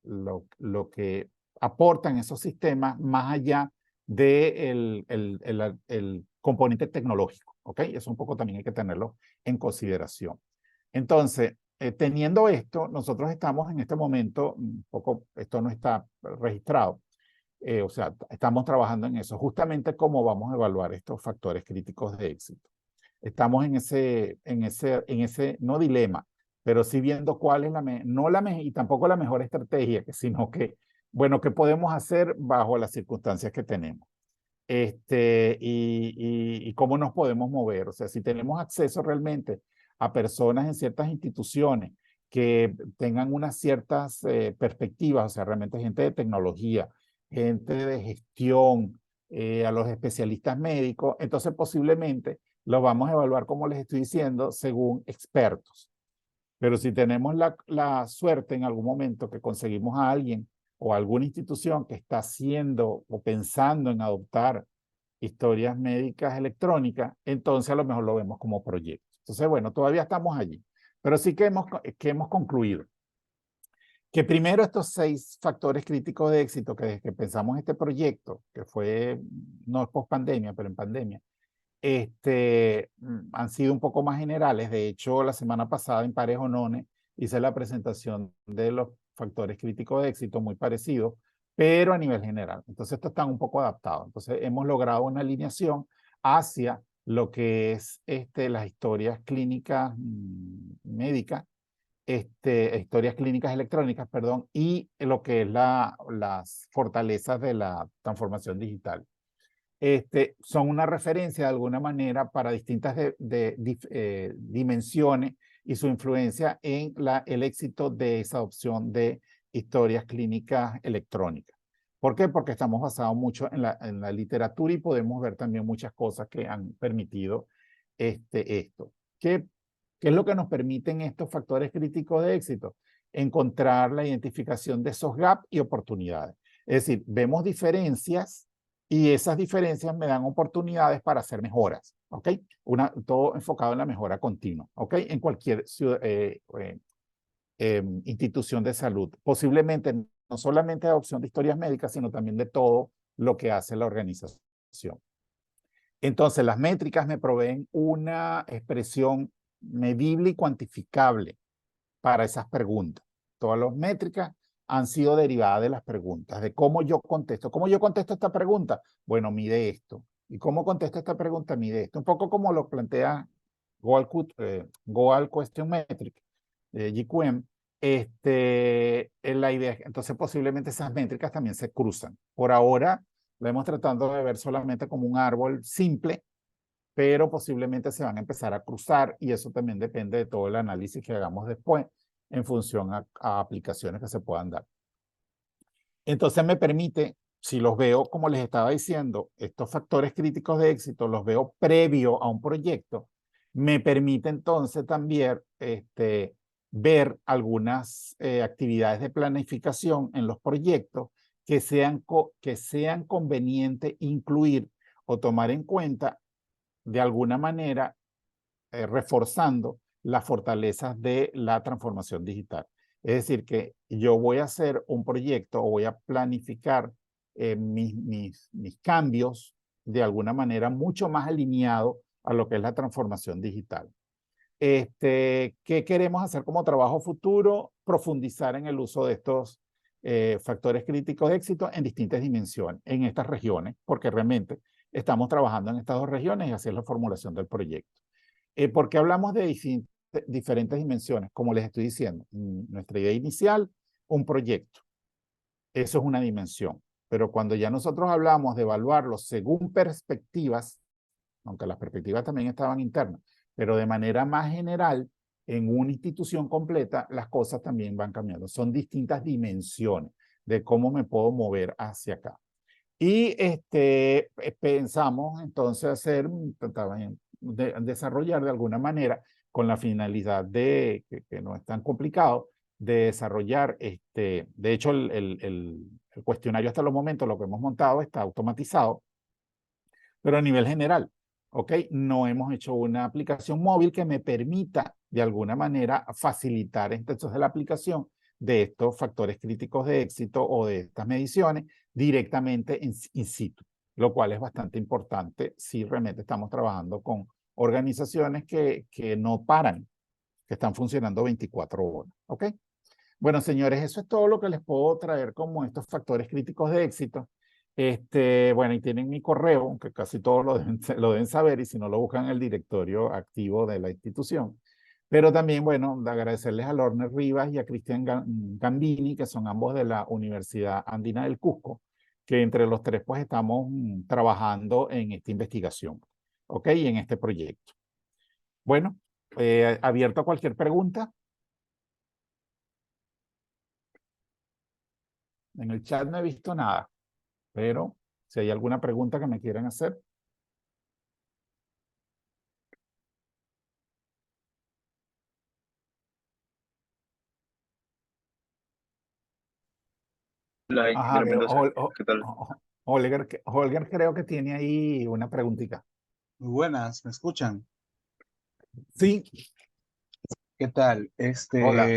lo que aportan esos sistemas más allá del el componente tecnológico, ¿ok? Eso un poco también hay que tenerlo en consideración. Entonces, teniendo esto, nosotros estamos en este momento, un poco, esto no está registrado, o sea, estamos trabajando en eso, justamente cómo vamos a evaluar estos factores críticos de éxito. Estamos en ese no dilema, pero sí viendo cuál es y tampoco la mejor estrategia, sino que, bueno, qué podemos hacer bajo las circunstancias que tenemos. Y cómo nos podemos mover. O sea, si tenemos acceso realmente a personas en ciertas instituciones que tengan unas ciertas perspectivas, o sea, realmente gente de tecnología, gente de gestión, a los especialistas médicos, entonces posiblemente los vamos a evaluar, como les estoy diciendo, según expertos. Pero si tenemos la suerte en algún momento que conseguimos a alguien o alguna institución que está haciendo o pensando en adoptar historias médicas electrónicas, entonces a lo mejor lo vemos como proyecto. Entonces, bueno, todavía estamos allí, pero sí que hemos concluido que primero estos 6 factores críticos de éxito que desde que pensamos este proyecto, que fue no post pandemia, pero en pandemia, han sido un poco más generales. De hecho, la semana pasada en Parejo None hice la presentación de los factores críticos de éxito muy parecidos, pero a nivel general. Entonces, estos están un poco adaptados. Entonces, hemos logrado una alineación hacia lo que es las historias clínicas médicas, historias clínicas electrónicas, perdón, y lo que es las fortalezas de la transformación digital. Son una referencia de alguna manera para distintas dimensiones y su influencia en el éxito de esa opción de historias clínicas electrónicas. ¿Por qué? Porque estamos basados mucho en la literatura y podemos ver también muchas cosas que han permitido esto. ¿Qué es lo que nos permiten estos factores críticos de éxito? Encontrar la identificación de esos gaps y oportunidades. Es decir, vemos diferencias y esas diferencias me dan oportunidades para hacer mejoras, ¿ok? Todo enfocado en la mejora continua, ¿ok? En cualquier institución de salud. Posiblemente no solamente adopción de historias médicas, sino también de todo lo que hace la organización. Entonces, las métricas me proveen una expresión medible y cuantificable para esas preguntas. Todas las métricas han sido derivadas de las preguntas, de cómo yo contesto. ¿Cómo yo contesto esta pregunta? Bueno, mide esto. ¿Y cómo contesto esta pregunta? Mide esto. Un poco como lo plantea Goal Question Metric, GQM. La idea, entonces posiblemente esas métricas también se cruzan. Por ahora, lo hemos tratado de ver solamente como un árbol simple, pero posiblemente se van a empezar a cruzar y eso también depende de todo el análisis que hagamos después en función a aplicaciones que se puedan dar. Entonces me permite, si los veo, como les estaba diciendo, estos factores críticos de éxito, los veo previo a un proyecto, me permite entonces también ver algunas actividades de planificación en los proyectos que sean convenientes incluir o tomar en cuenta de alguna manera, reforzando las fortalezas de la transformación digital. Es decir, que yo voy a hacer un proyecto o voy a planificar mis cambios de alguna manera mucho más alineado a lo que es la transformación digital. ¿Qué queremos hacer como trabajo futuro? Profundizar en el uso de estos factores críticos de éxito en distintas dimensiones, en estas regiones, porque realmente estamos trabajando en estas dos regiones y así es la formulación del proyecto. ¿Por qué hablamos de diferentes dimensiones? Como les estoy diciendo, nuestra idea inicial, un proyecto. Eso es una dimensión. Pero cuando ya nosotros hablamos de evaluarlo según perspectivas, aunque las perspectivas también estaban internas, pero de manera más general, en una institución completa, las cosas también van cambiando. Son distintas dimensiones de cómo me puedo mover hacia acá. Y pensamos entonces desarrollar de alguna manera, con la finalidad de que no es tan complicado, de desarrollar, de hecho el cuestionario hasta los momentos, lo que hemos montado está automatizado, pero a nivel general, ¿ok? No hemos hecho una aplicación móvil que me permita de alguna manera facilitar entonces la aplicación de estos factores críticos de éxito o de estas mediciones directamente in situ, lo cual es bastante importante si realmente estamos trabajando con organizaciones que no paran, que están funcionando 24 horas, ¿ok? Bueno, señores, eso es todo lo que les puedo traer como estos factores críticos de éxito. Bueno, y tienen mi correo, aunque casi todos lo deben saber, y si no lo buscan en el directorio activo de la institución. Pero también, bueno, de agradecerles a Lorner Rivas y a Cristian Gambini, que son ambos de la Universidad Andina del Cusco, que entre los tres pues estamos trabajando en esta investigación, ¿ok? Y en este proyecto. Bueno, abierto a cualquier pregunta. En el chat no he visto nada, pero si hay alguna pregunta que me quieran hacer. Hola, Ajá, ingeniero Mendoza, ¿qué tal? Holger creo que tiene ahí una preguntita. Muy buenas, ¿me escuchan? Sí, ¿Qué tal? hola.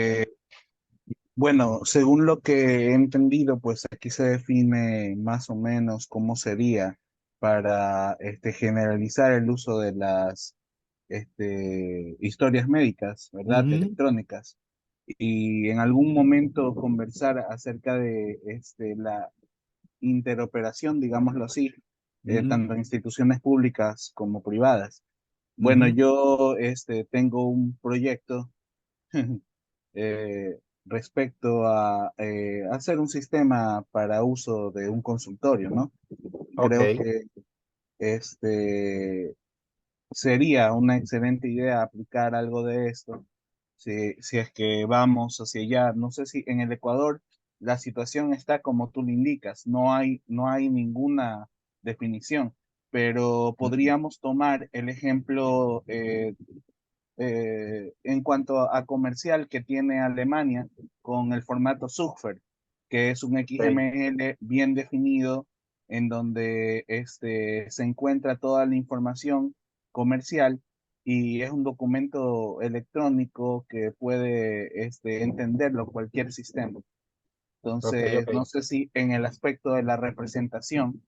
Bueno, según lo que he entendido, pues aquí se define más o menos cómo sería para generalizar el uso de las historias médicas, ¿verdad? Ujú, Electrónicas. Y en algún momento conversar acerca de la interoperación, digámoslo así, ujú, tanto en instituciones públicas como privadas. Bueno, ujú. yo tengo un proyecto respecto a hacer un sistema para uso de un consultorio, ¿no? Ok, Creo que este, sería una excelente idea aplicar algo de esto si es que vamos hacia allá. No sé si en el Ecuador la situación está como tú le indicas, no hay ninguna definición, pero ujú, podríamos tomar el ejemplo en cuanto a comercial que tiene Alemania con el formato Zugfer, que es un ok, XML bien definido en donde se encuentra toda la información comercial y es un documento electrónico que puede entenderlo cualquier sistema. ok, Entonces, ok. no sé si en el aspecto de la representación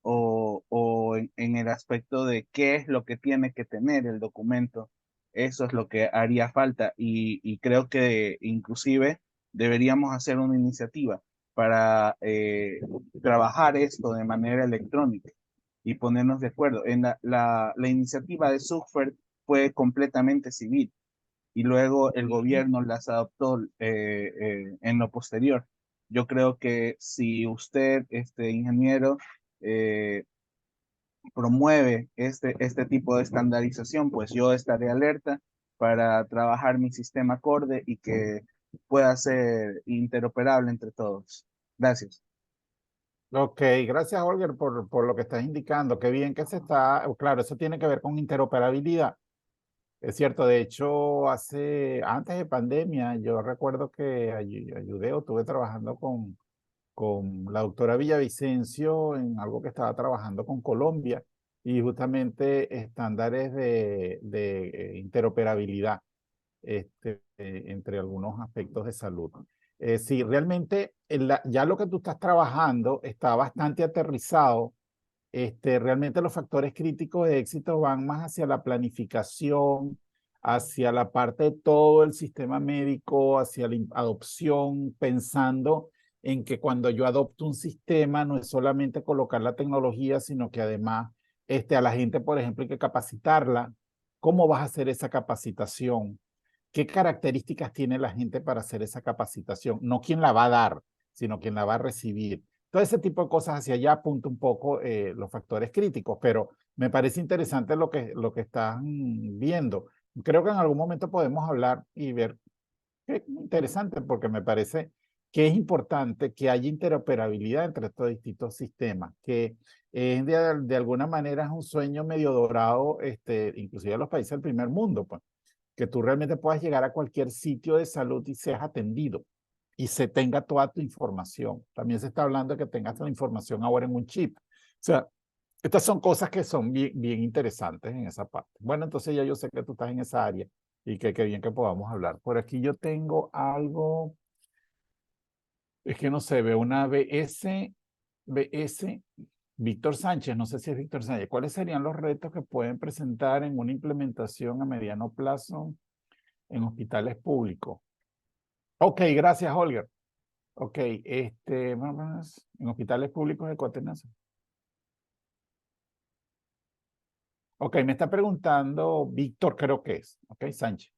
o en el aspecto de qué es lo que tiene que tener el documento. Eso es lo que haría falta y creo que inclusive deberíamos hacer una iniciativa para trabajar esto de manera electrónica y ponernos de acuerdo. La iniciativa de Zugfer fue completamente civil y luego el Ujú. gobierno las adoptó en lo posterior. Yo creo que si usted, ingeniero, eh, promueve este tipo de estandarización, pues yo estaré alerta para trabajar mi sistema acorde y que pueda ser interoperable entre todos. Gracias. Ok, gracias, Holger, por lo que estás indicando. Qué bien que se está, claro, eso tiene que ver con interoperabilidad. Es cierto, de hecho, antes de pandemia, yo recuerdo que ayudé o estuve trabajando con la doctora Villavicencio en algo que estaba trabajando con Colombia y justamente estándares de interoperabilidad entre algunos aspectos de salud. Sí, realmente ya lo que tú estás trabajando está bastante aterrizado. Realmente los factores críticos de éxito van más hacia la planificación, hacia la parte de todo el sistema médico, hacia la adopción, pensando en que cuando yo adopto un sistema no es solamente colocar la tecnología, sino que además a la gente, por ejemplo, hay que capacitarla. ¿Cómo vas a hacer esa capacitación? ¿Qué características tiene la gente para hacer esa capacitación? No quién la va a dar, sino quién la va a recibir. Todo ese tipo de cosas hacia allá apunta un poco los factores críticos, pero me parece interesante lo que están viendo. Creo que en algún momento podemos hablar y ver qué interesante, porque me parece que es importante que haya interoperabilidad entre estos distintos sistemas, que de alguna manera es un sueño medio dorado, inclusive en los países del primer mundo, pues que tú realmente puedas llegar a cualquier sitio de salud y seas atendido y se tenga toda tu información. También se está hablando de que tengas la información ahora en un chip. O sea, estas son cosas que son bien interesantes en esa parte. Bueno, entonces ya yo sé que tú estás en esa área y que qué bien que podamos hablar. Por aquí yo tengo algo, es que no sé, veo una BS, Víctor Sánchez, no sé si es Víctor Sánchez. ¿Cuáles serían los retos que pueden presentar en una implementación a mediano plazo en hospitales públicos? Ok, gracias, Holger. Ok, vamos, en hospitales públicos de Coatenazo. Ok, me está preguntando Víctor, creo que es, ok, Sánchez.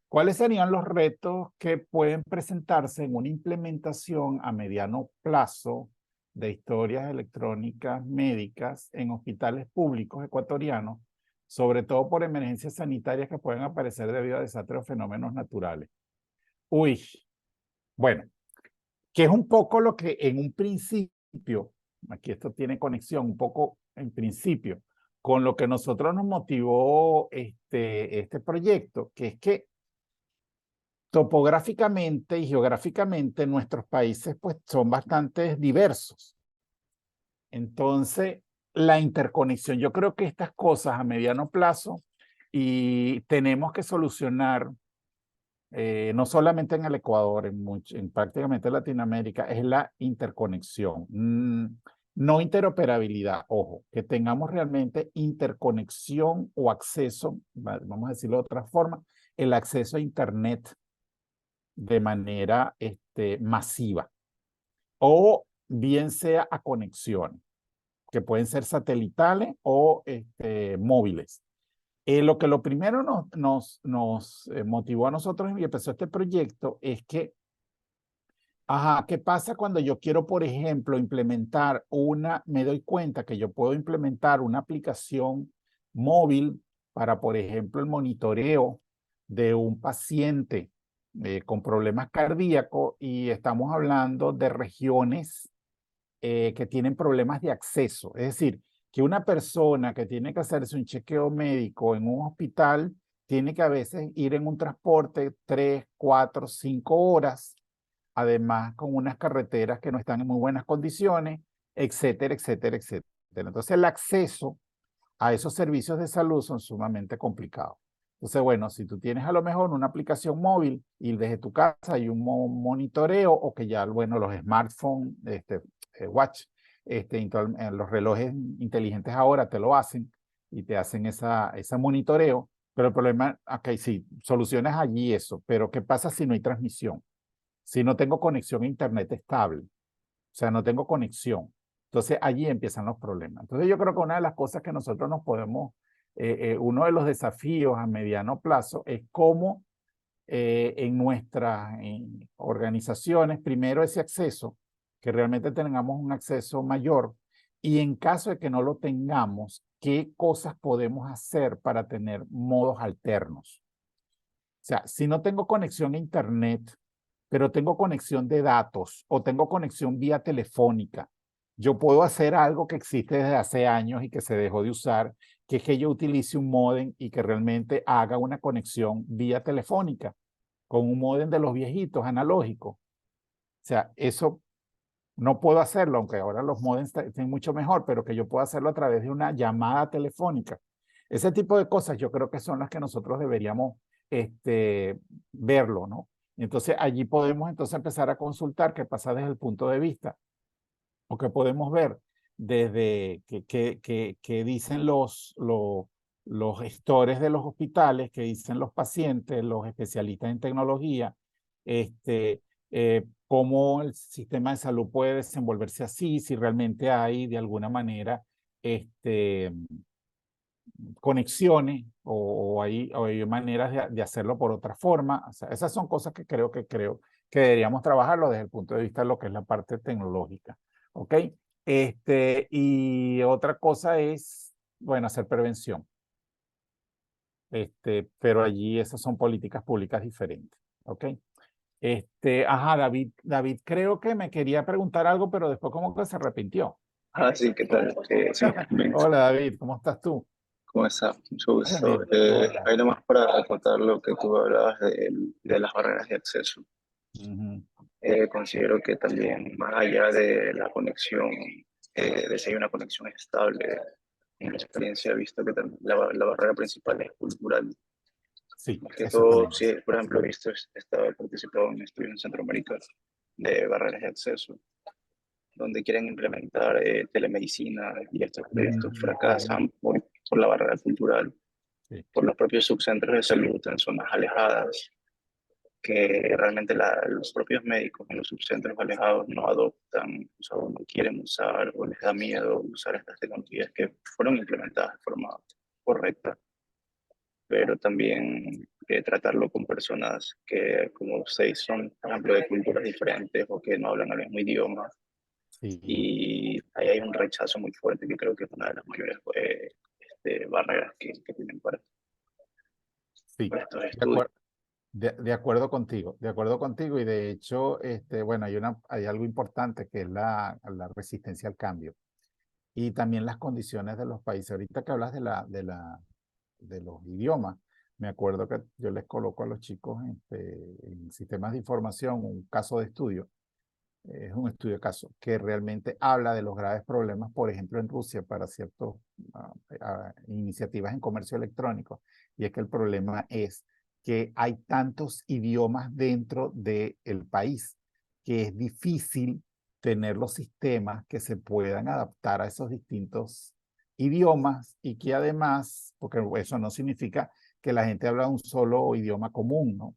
¿Cuáles serían los retos que pueden presentarse en una implementación a mediano plazo de historias electrónicas médicas en hospitales públicos ecuatorianos, sobre todo por emergencias sanitarias que pueden aparecer debido a desastres o fenómenos naturales? Uy, bueno, que es un poco lo que en un principio, aquí esto tiene conexión un poco en principio, con lo que nosotros nos motivó este proyecto, que es que topográficamente y geográficamente nuestros países pues son bastante diversos. Entonces, la interconexión, yo creo que estas cosas a mediano plazo y tenemos que solucionar no solamente en el Ecuador, en prácticamente Latinoamérica, es la interconexión. No interoperabilidad, ojo, que tengamos realmente interconexión o acceso, vamos a decirlo de otra forma, el acceso a Internet de manera masiva o bien sea a conexiones, que pueden ser satelitales o móviles. Lo primero nos motivó a nosotros y empezó este proyecto es que, ¿qué pasa cuando yo quiero, por ejemplo, me doy cuenta que yo puedo implementar una aplicación móvil para, por ejemplo, el monitoreo de un paciente con problemas cardíacos y estamos hablando de regiones que tienen problemas de acceso. Es decir, que una persona que tiene que hacerse un chequeo médico en un hospital tiene que a veces ir en un transporte 3, 4, 5 horas, además con unas carreteras que no están en muy buenas condiciones, etcétera, etcétera, etcétera. Entonces el acceso a esos servicios de salud son sumamente complicados. Entonces, bueno, si tú tienes a lo mejor una aplicación móvil y desde tu casa hay un monitoreo o que ya, bueno, los smartphones, watch, los relojes inteligentes ahora te lo hacen y te hacen ese monitoreo, pero el problema, ok, sí, soluciones allí eso, pero ¿qué pasa si no hay transmisión? Si no tengo conexión a internet estable, o sea, no tengo conexión. Entonces allí empiezan los problemas. Entonces yo creo que una de las cosas que nosotros uno de los desafíos a mediano plazo es cómo en nuestras organizaciones, primero ese acceso, que realmente tengamos un acceso mayor, y en caso de que no lo tengamos, qué cosas podemos hacer para tener modos alternos. O sea, si no tengo conexión a internet, pero tengo conexión de datos o tengo conexión vía telefónica, yo puedo hacer algo que existe desde hace años y que se dejó de usar, que es que yo utilice un módem y que realmente haga una conexión vía telefónica con un módem de los viejitos analógicos. O sea, eso no puedo hacerlo, aunque ahora los modems estén mucho mejor, pero que yo pueda hacerlo a través de una llamada telefónica. Ese tipo de cosas yo creo que son las que nosotros deberíamos verlo, ¿no? Entonces allí podemos entonces empezar a consultar qué pasa desde el punto de vista, o qué podemos ver desde que dicen los gestores de los hospitales, que dicen los pacientes, los especialistas en tecnología, cómo el sistema de salud puede desenvolverse así, si realmente hay de alguna manera conexiones o hay maneras de hacerlo por otra forma. O sea, esas son cosas que creo que deberíamos trabajarlo desde el punto de vista de lo que es la parte tecnológica. ¿Ok? Y otra cosa es, bueno, hacer prevención. Pero allí esas son políticas públicas diferentes. ¿Ok? Ajá, David, creo que me quería preguntar algo, pero después como que se arrepintió. Ah, sí, ¿qué tal? Sí, bien. Hola, David, ¿cómo estás tú? ¿Cómo está? Mucho gusto. Bien, hola. Ahí nomás para contar lo que tú hablabas de las barreras de acceso. Ujú. Considero que también, más allá de la conexión, de si hay una conexión estable, en mi experiencia he visto que la barrera principal es cultural. Sí, Más que eso todo, también. sí, por ejemplo, he participado en estudios en Centroamérica de barreras de acceso, donde quieren implementar telemedicina y estos proyectos Ujú. fracasan por la barrera cultural, Sí, por los propios subcentros de salud en zonas alejadas, que realmente los propios médicos en los subcentros alejados no adoptan, o sea, no quieren usar o les da miedo usar estas tecnologías que fueron implementadas de forma correcta, pero también tratarlo con personas que, como ustedes, son, por ejemplo, de culturas diferentes o que no hablan el mismo idioma. sí, Y ahí hay un rechazo muy fuerte que creo que es una de las mayores barreras que tienen sí. para estos De estudios. acuerdo, de acuerdo contigo, de acuerdo contigo. Y de hecho, bueno, hay algo importante que es la resistencia al cambio y también las condiciones de los países. Ahorita que hablas de los idiomas, me acuerdo que yo les coloco a los chicos en sistemas de información un caso de estudio. Es un estudio de caso que realmente habla de los graves problemas, por ejemplo, en Rusia para ciertas iniciativas en comercio electrónico. Y es que el problema es que hay tantos idiomas dentro del país que es difícil tener los sistemas que se puedan adaptar a esos distintos idiomas y que además, porque eso no significa que la gente habla un solo idioma común, ¿no?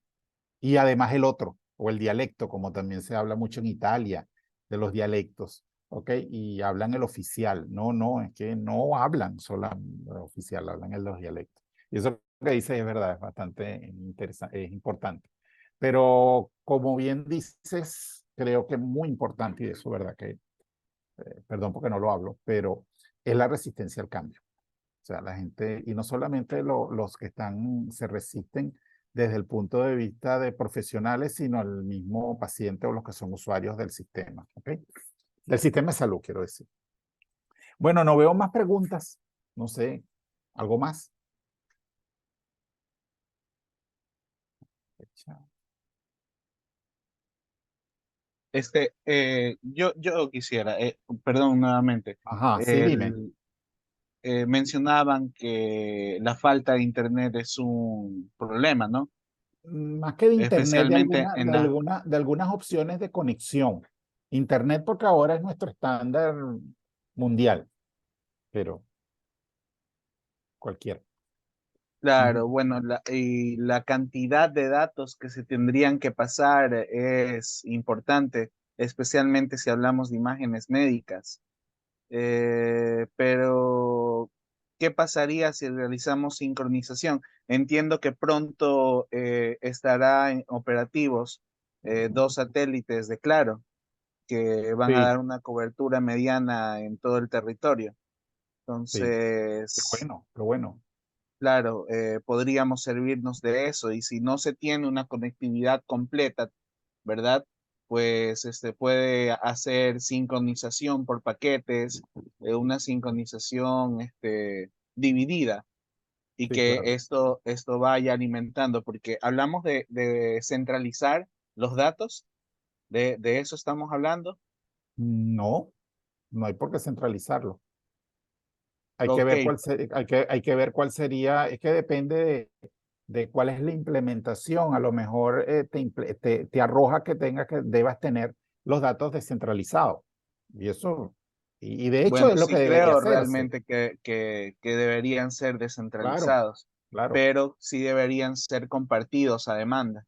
Y además el otro, o el dialecto, como también se habla mucho en Italia, de los dialectos, ¿ok? Y hablan el oficial. No, no, es que no hablan solo el oficial, hablan en los dialectos. Y eso que dice es verdad, es bastante interesante, es importante. Pero como bien dices, creo que es muy importante, y eso es verdad que, perdón porque no lo hablo, pero es la resistencia al cambio. O sea, la gente, y no solamente los que se resisten desde el punto de vista de profesionales, sino el mismo paciente o los que son usuarios del sistema, ¿ok? Del sistema de salud, quiero decir. Bueno, no veo más preguntas. No sé, ¿algo más? Yo quisiera, perdón nuevamente, Ajá, sí, dime. el, mencionaban que la falta de internet es un problema, ¿no? Más que de internet, Especialmente en la, de algunas opciones de conexión. Internet porque ahora es nuestro estándar mundial, pero cualquiera. Ujú. claro, bueno, y la cantidad de datos que se tendrían que pasar es importante, especialmente si hablamos de imágenes médicas. Pero, ¿qué pasaría si realizamos sincronización? Entiendo que pronto estará en operativos dos satélites de Claro que van a Sí, dar una cobertura mediana en todo el territorio. sí. Qué Entonces, bueno, qué bueno. claro, podríamos servirnos de eso y si no se tiene una conectividad completa, ¿verdad? pues puede hacer sincronización por paquetes, una sincronización dividida, y Sí, que claro. esto vaya alimentando, porque hablamos de centralizar los datos, de eso estamos hablando. No, no hay por qué centralizarlo. Hay que Ok, ver hay que ver cuál sería, es que depende de cuál es la implementación. A lo mejor te arroja que debas tener los datos descentralizados. Y eso, y de hecho bueno, es lo que sí debería creo hacerse. realmente que deberían ser Claro, descentralizados, claro, pero sí deberían ser compartidos a demanda.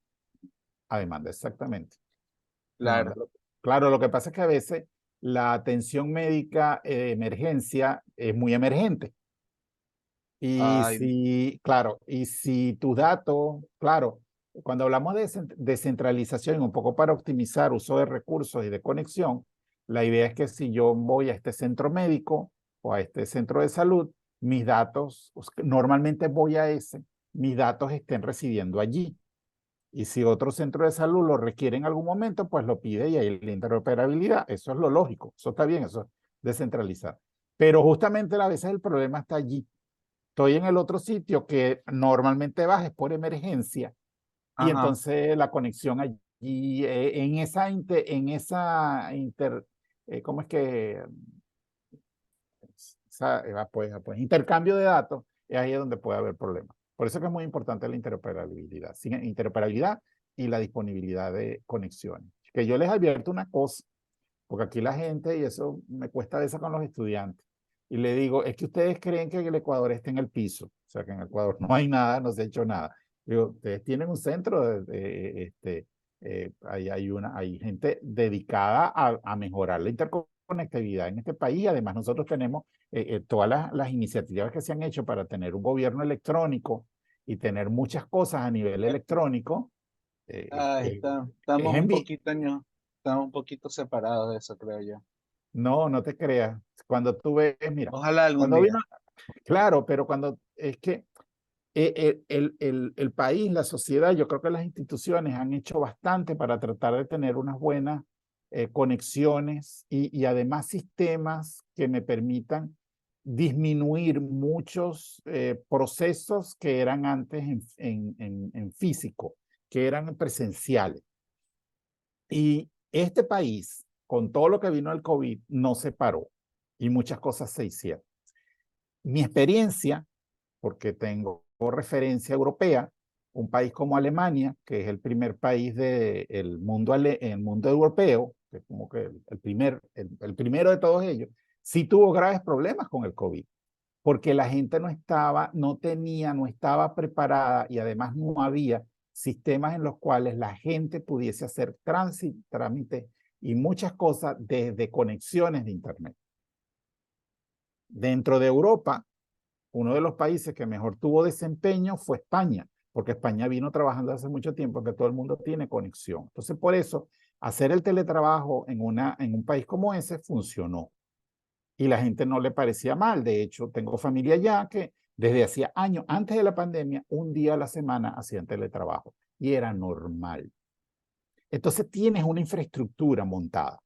a demanda, exactamente. Demanda. Claro. Claro, lo que pasa es que a veces la atención médica de emergencia es muy emergente. Y Ay, si, claro, y si tus datos, claro, cuando hablamos de descentralización, un poco para optimizar uso de recursos y de conexión, la idea es que si yo voy a este centro médico o a este centro de salud, mis datos, normalmente voy a ese, mis datos estén residiendo allí. Y si otro centro de salud lo requiere en algún momento, pues lo pide y hay la interoperabilidad. Eso es lo lógico, eso está bien, eso es descentralizar. Pero justamente a veces el problema está allí. Estoy en el otro sitio que normalmente vas es por emergencia y ajá. entonces la conexión allí ¿cómo es que? Pues, intercambio de datos, es ahí donde puede haber problemas. Por eso es que es muy importante la interoperabilidad, interoperabilidad y la disponibilidad de conexiones. Que yo les advierto una cosa, porque aquí la gente, y eso me cuesta a veces con los estudiantes, y le digo, es que ustedes creen que el Ecuador está en el piso, o sea, que en Ecuador no hay nada, no se ha hecho nada. Digo, ustedes tienen un centro, hay gente dedicada a mejorar la interconectividad en este país, y además nosotros tenemos todas las iniciativas que se han hecho para tener un gobierno electrónico y tener muchas cosas a nivel electrónico, Ay, es estamos un poquito separados de eso, creo yo. No, no te creas. Cuando tú ves, mira, Ojalá algún cuando vino, día. claro, pero cuando es que el país, la sociedad, yo creo que las instituciones han hecho bastante para tratar de tener unas buenas conexiones y además sistemas que me permitan disminuir muchos procesos que eran antes en físico, que eran presenciales. Y este país, con todo lo que vino el COVID, no se paró y muchas cosas se hicieron. Mi experiencia, porque tengo referencia europea, un país como Alemania, que es el primer país del mundo, el mundo europeo, que es como que el primero de todos ellos, sí tuvo graves problemas con el COVID, porque la gente no estaba preparada y además no había sistemas en los cuales la gente pudiese hacer trámites y muchas cosas desde conexiones de Internet. Dentro de Europa, uno de los países que mejor tuvo desempeño fue España, porque España vino trabajando hace mucho tiempo que todo el mundo tiene conexión. Entonces, por eso, hacer el teletrabajo en un país como ese funcionó. Y la gente no le parecía mal. De hecho, tengo familia ya que desde hacía años, antes de la pandemia, un día a la semana hacían teletrabajo y era normal. Entonces tienes una infraestructura montada.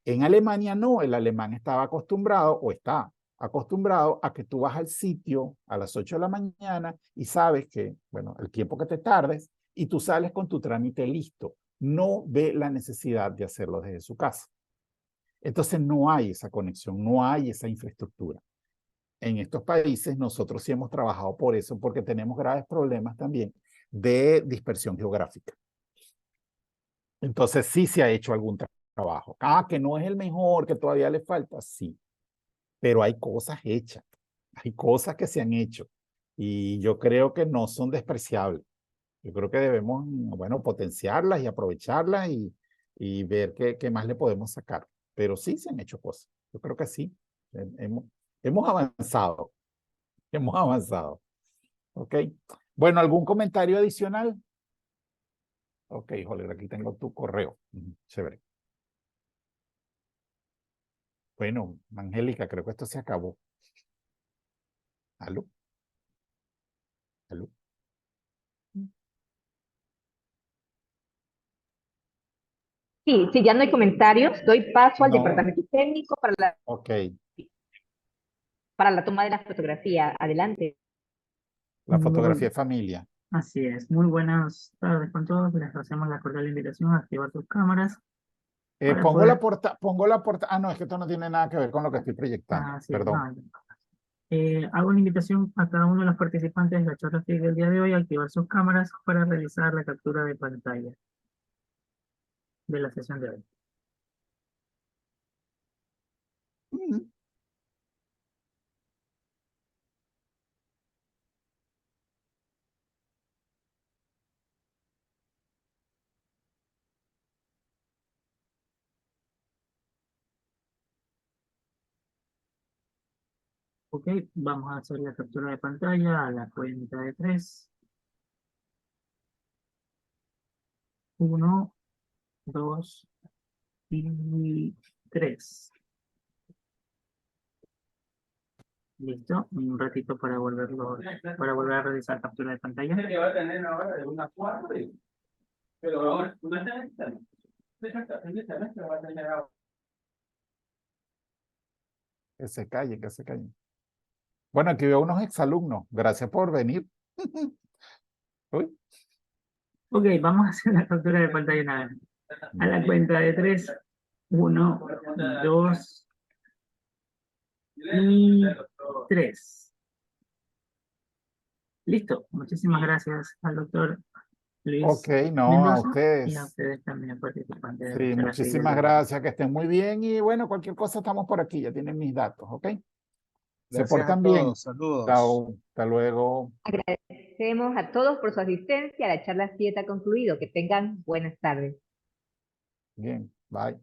En Alemania no, el alemán estaba acostumbrado o está acostumbrado a que tú vas al sitio a las 8 de la mañana y sabes que, bueno, el tiempo que te tardes y tú sales con tu trámite listo. No ve la necesidad de hacerlo desde su casa. Entonces no hay esa conexión, no hay esa infraestructura. En estos países nosotros sí hemos trabajado por eso, porque tenemos graves problemas también de dispersión geográfica. Entonces sí se ha hecho algún trabajo. Que no es el mejor, que todavía le falta, sí, pero hay cosas hechas, hay cosas que se han hecho y yo creo que no son despreciables. Yo creo que debemos, bueno, potenciarlas y aprovecharlas y ver qué más le podemos sacar. Pero sí se han hecho cosas. Yo creo que sí. Hemos, hemos avanzado, hemos avanzado. ¿Ok? Bueno, ¿algún comentario adicional? Ok, joder, aquí tengo tu correo. Chévere. Bueno, Angélica, creo que esto se acabó. ¿Aló? ¿Aló? Sí, si ya no hay comentarios, doy paso al No. departamento técnico Ok, para la toma de la fotografía. Adelante. la fotografía de familia. Así es. Muy buenas tardes con todos. Les hacemos la cordial invitación a activar sus cámaras. Para Pongo poder- la portada. Ah, no, es que esto no tiene nada que ver con lo que estoy proyectando. Así es, Perdón. no, hago una invitación a cada uno de los participantes de la charla FIC del día de hoy a activar sus cámaras para realizar la captura de pantalla de la sesión de hoy. Mm. Ok, vamos a hacer la captura de pantalla a la cuenta de 3. 1, 2 y 3. Listo, un ratito para volver a realizar captura de pantalla. Que se callen, que se callen. Bueno, aquí veo unos exalumnos. Gracias por venir. Uy, Ok, vamos a hacer la captura de pantalla una vez. A la cuenta de 3. 1, 2 y 3. Listo. Muchísimas gracias al doctor Luis ok, no, a Mendoza y a ustedes. ustedes también participantes de la Sí, charla muchísimas FIC. gracias, que estén muy bien y bueno, cualquier cosa estamos por aquí, ya tienen mis datos, ¿ok? Se Gracias a portan bien. todos, saludos. Chao, hasta luego. Agradecemos a todos por su asistencia. La charla 7 ha concluido. Que tengan buenas tardes. Bien, bye.